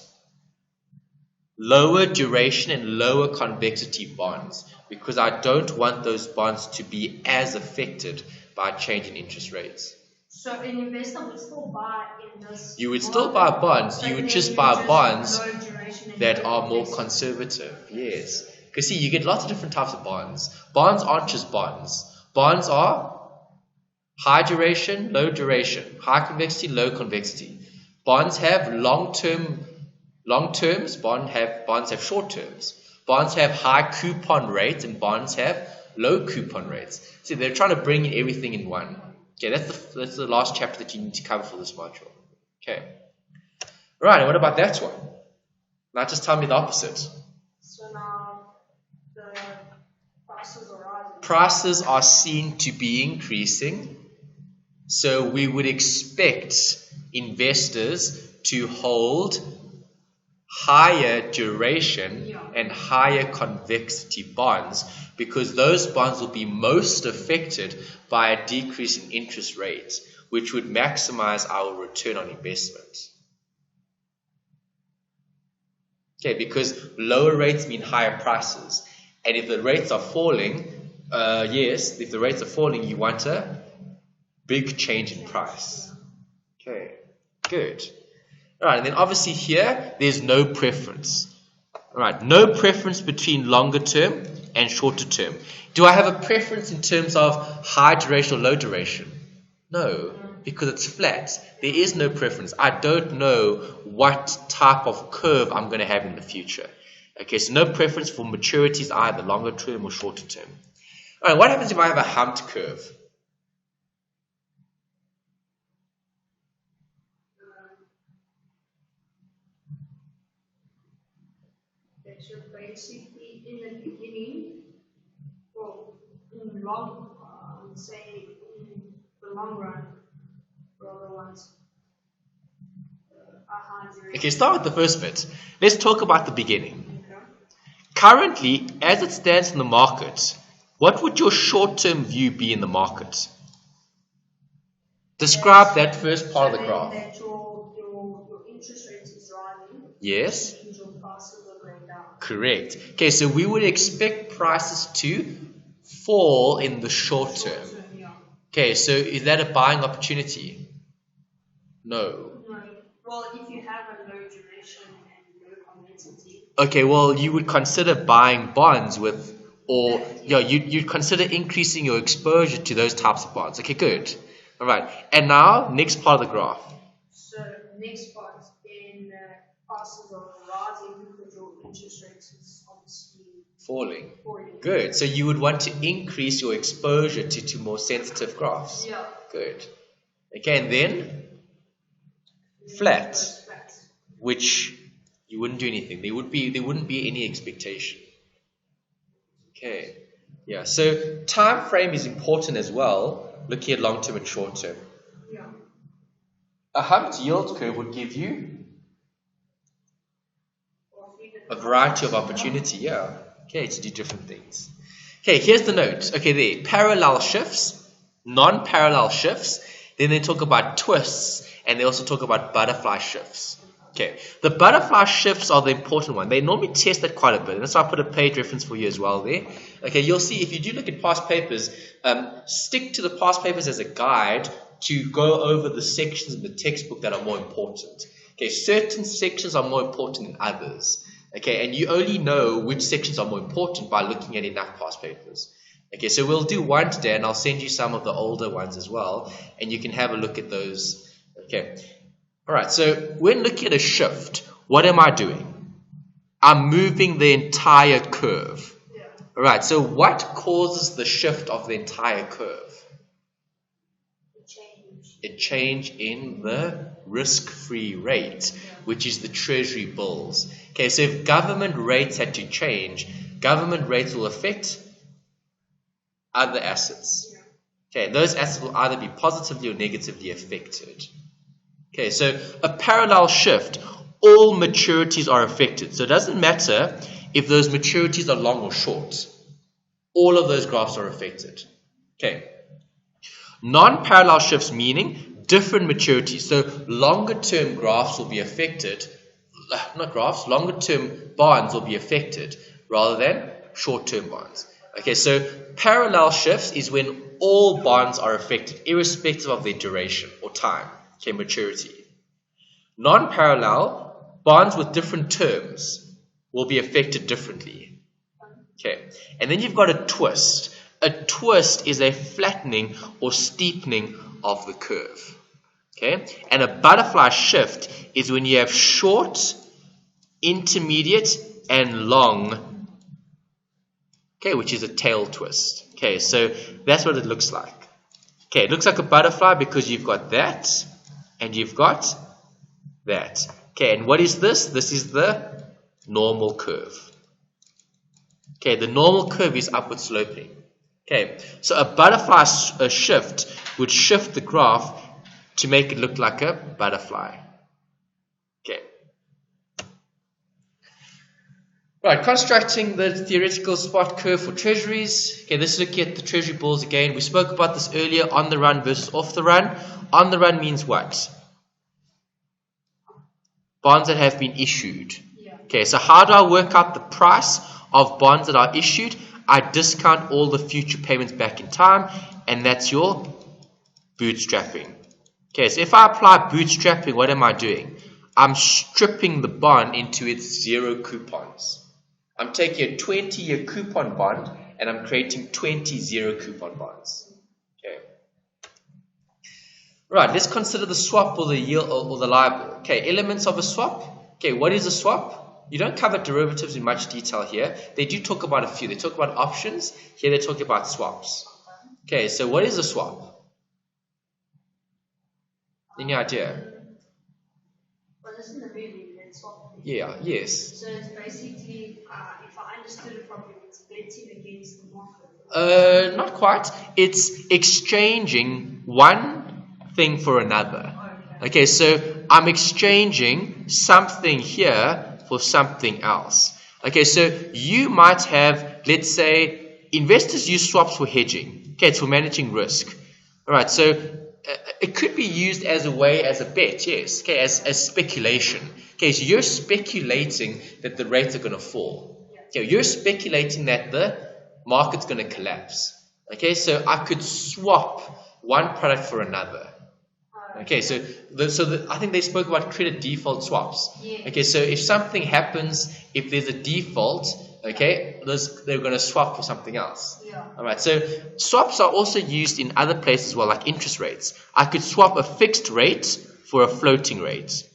Lower duration and lower convexity bonds, because I don't want those bonds to be as affected by a change in interest rates. So an investor would still buy in this. You would still buy bonds. You would just buy bonds low duration and that low are more complexity. conservative. Yes. Because see, you get lots of different types of bonds. Bonds aren't just bonds. Bonds are high duration, low duration, high convexity, low convexity. Bonds have long terms. Bonds have short terms. Bonds have high coupon rates, and bonds have low coupon rates. So they're trying to bring in everything in one. Okay, that's the last chapter that you need to cover for this module. Okay. Right, and what about that one? Now just tell me the opposite. So now the prices are rising. Prices are seen to be increasing, so we would expect investors to hold higher duration and higher convexity bonds, because those bonds will be most affected by a decrease in interest rates, which would maximize our return on investment. Okay, because lower rates mean higher prices, and if the rates are falling, if the rates are falling, you want a big change in price. Okay, good. All right, and then obviously here, there's no preference. All right, no preference between longer term and shorter term. Do I have a preference in terms of high duration or low duration? No, because it's flat. There is no preference. I don't know what type of curve I'm going to have in the future. Okay, so no preference for maturities either, longer term or shorter term. All right, what happens if I have a humped curve? So basically, in the beginning, well, in long, say in the long run, rather ones are high duration. Okay, start with the first bit. Let's talk about the beginning. Okay. Currently, as it stands in the market, what would your short-term view be in the market? Describe that first part of the graph. That your interest rate is rising. Yes. And your prices are going down. Correct. Okay, so we would expect prices to fall in the short term. Yeah. Okay, so is that a buying opportunity? No. No. Well, if you have a low duration and low complexity. Okay, well, you would consider buying bonds with, or you'd consider increasing your exposure to those types of bonds. Okay, good. All right, and now next part of the graph. So next part, in prices are rising because your interest rate is obviously Falling. Good. So you would want to increase your exposure to more sensitive graphs. Yeah. Good. Okay, and then flat, which you wouldn't do anything. There wouldn't be any expectation. Okay. Yeah. So time frame is important as well. Looking at long term and short term. Yeah. A humped yield curve would give you a variety of opportunity. Yeah. Okay, to do different things. Okay, here's the note. Okay, there. Parallel shifts, non-parallel shifts. Then they talk about twists, and they also talk about butterfly shifts. Okay, the butterfly shifts are the important one. They normally test that quite a bit, and that's why I put a page reference for you as well there. Okay, you'll see if you do look at past papers, stick to the past papers as a guide to go over the sections in the textbook that are more important. Okay, certain sections are more important than others. Okay, and you only know which sections are more important by looking at enough past papers. Okay, so we'll do one today, and I'll send you some of the older ones as well, and you can have a look at those. Okay, all right, so when looking at a shift, what am I doing? I'm moving the entire curve. Yeah. All right, so what causes the shift of the entire curve? A change in the risk-free rate, which is the treasury bills. Okay, so if government rates had to change, government rates will affect other assets. Okay, those assets will either be positively or negatively affected. Okay, so a parallel shift, all maturities are affected. So it doesn't matter if those maturities are long or short. All of those graphs are affected. Okay. Non-parallel shifts meaning different maturities. So longer term graphs will be affected, longer term bonds will be affected rather than short term bonds. Okay, so parallel shifts is when all bonds are affected, irrespective of their duration or time, okay, maturity. Non-parallel, bonds with different terms will be affected differently. Okay, and then you've got a twist. A twist is a flattening or steepening of the curve. Okay, and a butterfly shift is when you have short, intermediate, and long, okay, which is a tail twist. Okay, so that's what it looks like. Okay, it looks like a butterfly because you've got that and you've got that. Okay, and what is this? This is the normal curve. Okay, the normal curve is upward sloping. Okay, so a butterfly shift would shift the graph to make it look like a butterfly. Okay. Right, constructing the theoretical spot curve for treasuries. Okay, let's look at the treasury bills again. We spoke about this earlier, on the run versus off the run. On the run means what? Bonds that have been issued. Okay, so how do I work out the price of bonds that are issued? I discount all the future payments back in time, and that's your bootstrapping. Okay, so if I apply bootstrapping, what am I doing? I'm stripping the bond into its zero coupons. I'm taking a 20-year coupon bond and I'm creating 20 zero coupon bonds. Okay. Right, let's consider the swap or the yield or the LIBOR. Okay, elements of a swap. Okay, what is a swap? You don't cover derivatives in much detail here. They do talk about a few. They talk about options. Here they talk about swaps. Okay, so what is a swap? Any idea? Well, isn't the movie that swap? Yeah, yes. So it's basically, if I understood it properly, it's betting against the market. Not quite. It's exchanging one thing for another. Okay, so I'm exchanging something here for something else. Okay, so you might have, let's say, investors use swaps for hedging. Okay, it's for managing risk. All right, so it could be used as a way, as a bet, yes. Okay, as speculation. Okay, so you're speculating that the rates are going to fall. Okay, you're speculating that the market's going to collapse. Okay, so I could swap one product for another. Okay, so I think they spoke about credit default swaps. Okay, so if something happens, if there's a default, okay, they're going to swap for something else. All right, so swaps are also used in other places as well, like interest rates. I could swap a fixed rate for a floating rate.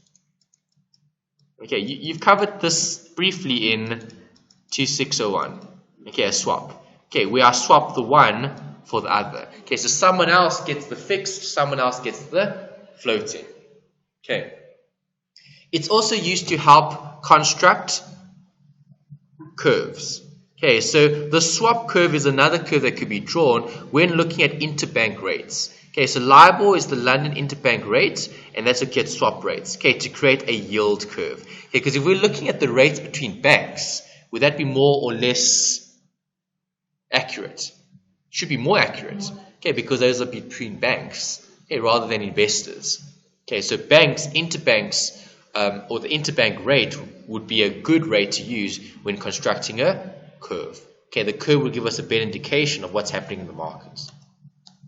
Okay, you've covered this briefly in 2601. Okay, a swap. Okay, where I swap the one for the other. Okay, so someone else gets the fixed, someone else gets the floating. Okay. It's also used to help construct curves. Okay, so the swap curve is another curve that could be drawn when looking at interbank rates. Okay, so LIBOR is the London interbank rate, and that's looking at swap rates. Okay, to create a yield curve. Okay, because if we're looking at the rates between banks, would that be more or less accurate? Should be more accurate. Okay, because those are between banks, okay, rather than investors. Okay, so banks, interbanks, or the interbank rate would be a good rate to use when constructing a curve. Okay, the curve will give us a better indication of what's happening in the markets.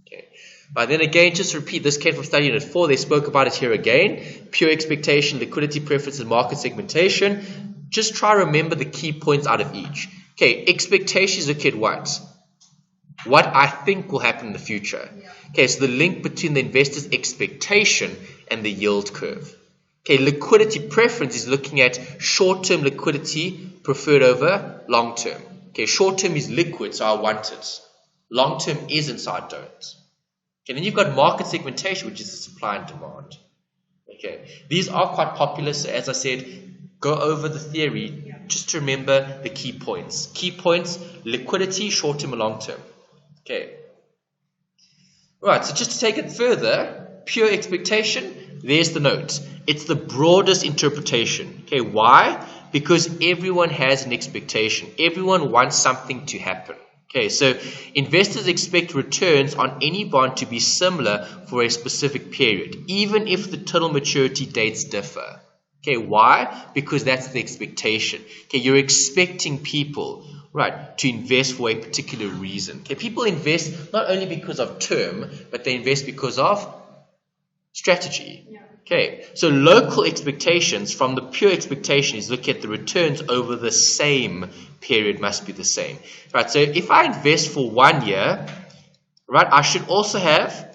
Okay, but then again, just to repeat, this came from study unit 4. They spoke about it here again. Pure expectation, liquidity preference, and market segmentation. Just try to remember the key points out of each. Okay, expectations look at what? What I think will happen in the future. Okay, so the link between the investor's expectation and the yield curve. Okay, liquidity preference is looking at short-term liquidity preferred over long-term. Okay, short-term is liquid, so I want it. Long-term isn't, so I don't. Okay, then you've got market segmentation, which is the supply and demand. Okay, these are quite popular, so as I said, go over the theory just to remember the key points. Key points, liquidity, short-term and long-term. Okay. Right, so just to take it further, pure expectation, there's the note. It's the broadest interpretation. Okay, why? Because everyone has an expectation. Everyone wants something to happen. Okay, so investors expect returns on any bond to be similar for a specific period, even if the total maturity dates differ. Okay, why? Because that's the expectation. Okay, you're expecting people right, to invest for a particular reason. Okay, people invest not only because of term, but they invest because of strategy. Yeah. Okay, so local expectations, from the pure expectation, is look at the returns over the same period must be the same. Right, so if I invest for 1 year, right, I should also have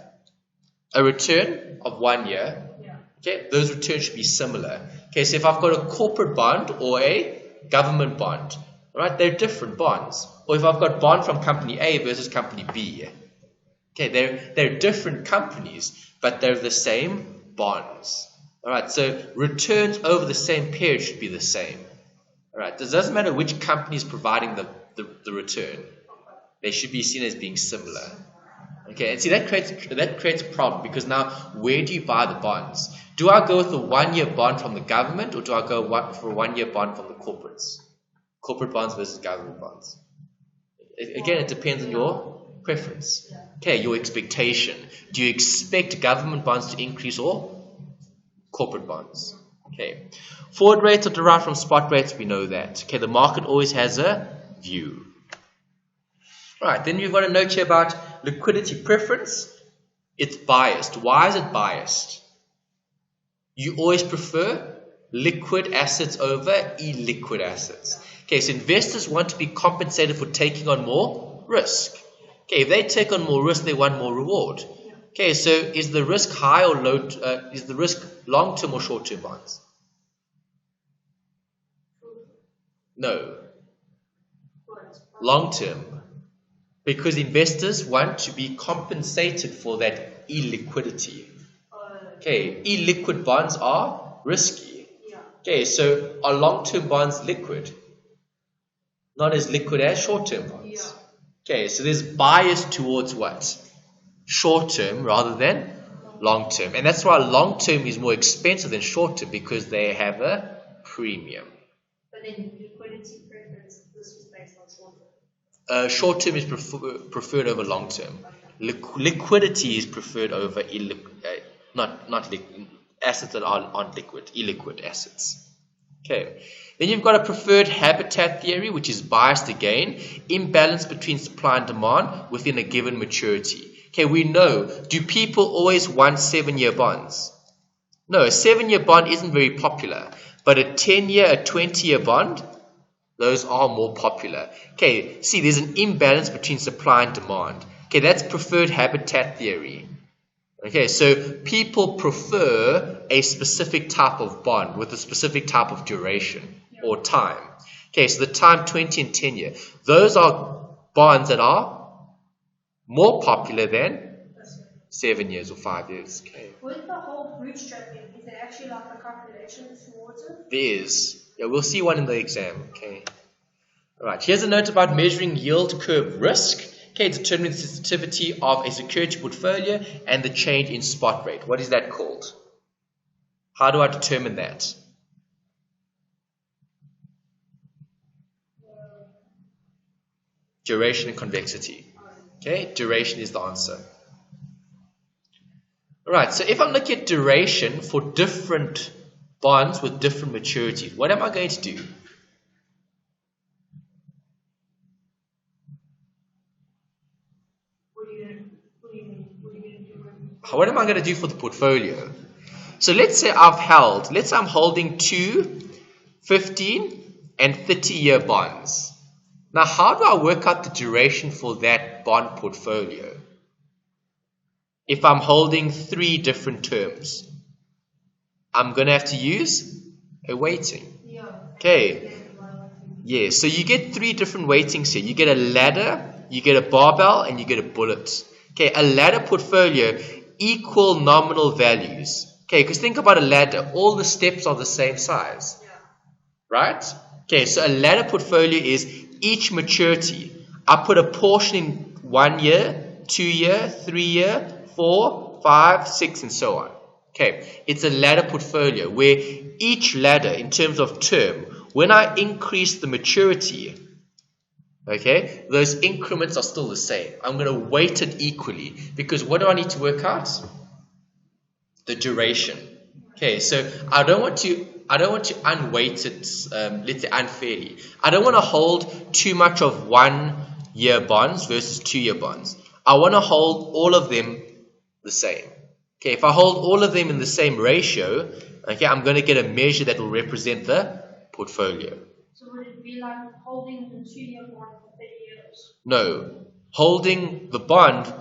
a return of 1 year. Yeah. Okay, those returns should be similar. Okay, so if I've got a corporate bond or a government bond, right, they're different bonds. Or if I've got bond from company A versus company B, okay, they're different companies, but they're the same bonds. All right, so returns over the same period should be the same. All right, it doesn't matter which company is providing the return. They should be seen as being similar. Okay, and see that creates a problem, because now where do you buy the bonds? Do I go with a 1 year bond from the government, or do I go for a 1 year bond from the corporates? Corporate bonds versus government bonds. Again, it depends on your preference. Okay, your expectation. Do you expect government bonds to increase or corporate bonds? Okay, forward rates are derived from spot rates. We know that. Okay, the market always has a view. Right, then you've got a note here about liquidity preference. It's biased. Why is it biased? You always prefer liquid assets over illiquid assets. Okay, so investors want to be compensated for taking on more risk. Okay, if they take on more risk, they want more reward. Okay, so is the risk high or low? Is the risk long-term or short-term bonds? No. Long-term. Because investors want to be compensated for that illiquidity. Okay, illiquid bonds are risky. Okay, so are long-term bonds liquid? Not as liquid as short-term bonds. Okay, so there's bias towards what? Short-term rather than long-term. And that's why long-term is more expensive than short-term, because they have a premium. But then liquidity preference, this is based on short-term. Short-term is preferred over long-term. Liquidity is preferred over assets that aren't liquid, illiquid assets. Okay. Then you've got a preferred habitat theory, which is biased again. Imbalance between supply and demand within a given maturity. Okay, we know. Do people always want 7-year bonds? No, a 7-year bond isn't very popular. But a 10-year, a 20-year bond, those are more popular. Okay, see, there's an imbalance between supply and demand. Okay, that's preferred habitat theory. Okay, so people prefer a specific type of bond with a specific type of duration or time. Okay, so the time 20 and 10 year. Those are bonds that are more popular than 7 years or 5 years. Okay. With the whole bootstrapping, is there actually like a calculation towards it? There is. Yeah, we'll see one in the exam. Okay. All right. Here's a note about measuring yield curve risk. Okay, determining the sensitivity of a security portfolio and the change in spot rate. What is that called? How do I determine that? Duration and convexity. Okay, duration is the answer. Alright, so if I'm looking at duration for different bonds with different maturities, what am I going to do? What am I going to do for the portfolio? So let's say I'm holding 2 15 and 30-year bonds. Now, how do I work out the duration for that bond portfolio? If I'm holding 3 different terms, I'm going to have to use a weighting. Okay. Yeah, so you get 3 different weightings here. You get a ladder, you get a barbell, and you get a bullet. Okay, a ladder portfolio, equal nominal values. Okay, because think about a ladder. All the steps are the same size. Right? Okay, so a ladder portfolio is each maturity. I put a portion in 1 year, 2 year, 3 year, 4, 5, 6, and so on. Okay, it's a ladder portfolio where each ladder, in terms of term, when I increase the maturity, okay, those increments are still the same. I'm going to weight it equally, because what do I need to work out? The duration. Okay, so I don't want to I don't want to unweight it, let's say unfairly. I don't want to hold too much of 1 year bonds versus 2 year bonds. I want to hold all of them the same. Okay, if I hold all of them in the same ratio, okay, I'm going to get a measure that will represent the portfolio. So would it be like holding the 2-year bond for 30 years? No, holding the bond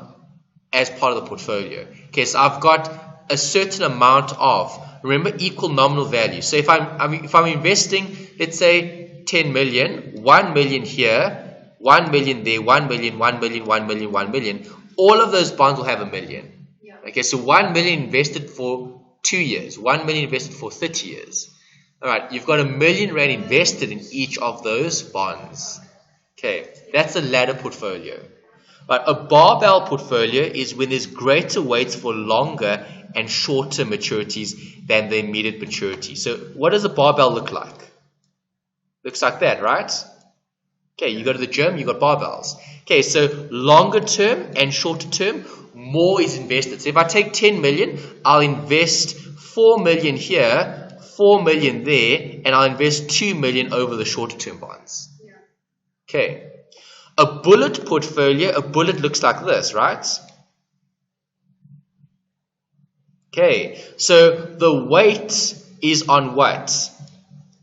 as part of the portfolio. Okay, so I've got a certain amount of, remember, equal nominal value. So if I'm investing, let's say 10 million, 1 million here, 1 million there, 1 million, 1 million, 1 million, 1 million, all of those bonds will have a million. Yeah. Okay, so 1 million invested for 2 years, 1 million invested for 30 years. All right, you've got R1 million invested in each of those bonds. Okay, that's a ladder portfolio. But a barbell portfolio is when there's greater weights for longer and shorter maturities than the immediate maturity. So what does a barbell look like? Looks like that, right? Okay, you go to the gym, you got barbells. Okay, so longer term and shorter term, more is invested. So if I take 10 million, I'll invest 4 million here, 4 million there, and I'll invest 2 million over the shorter term bonds. Yeah. Okay. A bullet portfolio, a bullet looks like this, right? Okay, so the weight is on what?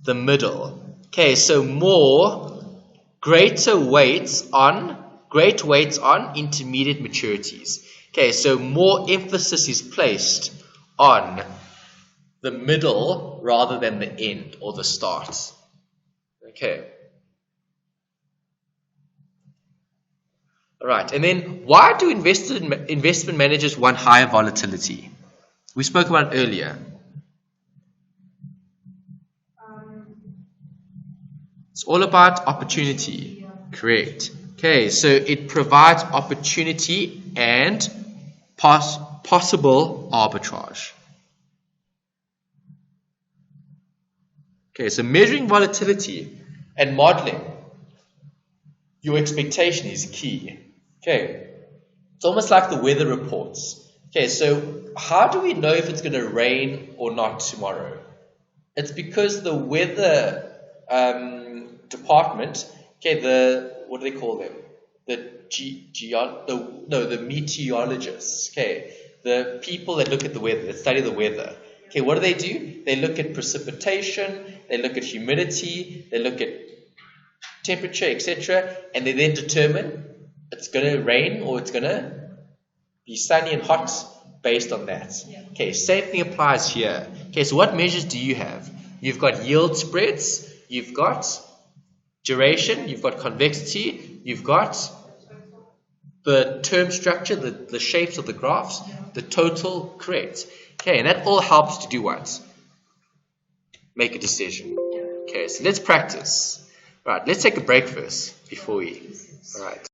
The middle. Okay, so great weights on intermediate maturities. Okay, so more emphasis is placed on the middle rather than the end or the start. Okay. All right, and then why do investment managers want higher volatility? We spoke about it earlier. It's all about opportunity. Correct. Okay, so it provides opportunity and possible arbitrage. Okay, so measuring volatility and modeling your expectation is key. Okay, it's almost like the weather reports. Okay, so how do we know if it's going to rain or not tomorrow? It's because the weather department, okay, what do they call them? The meteorologists, okay, the people that look at the weather, that study the weather. Okay, what do? They look at precipitation, they look at humidity, they look at temperature, etc., and they then determine it's going to rain or it's going to be sunny and hot based on that. Yeah. Okay, same thing applies here. Okay, so what measures do you have? You've got yield spreads, you've got duration, you've got convexity, you've got the term structure, the shapes of the graphs, the total, correct. Okay, and that all helps to do what? Make a decision. Okay, so let's practice. Right, let's take a break first before we. All right.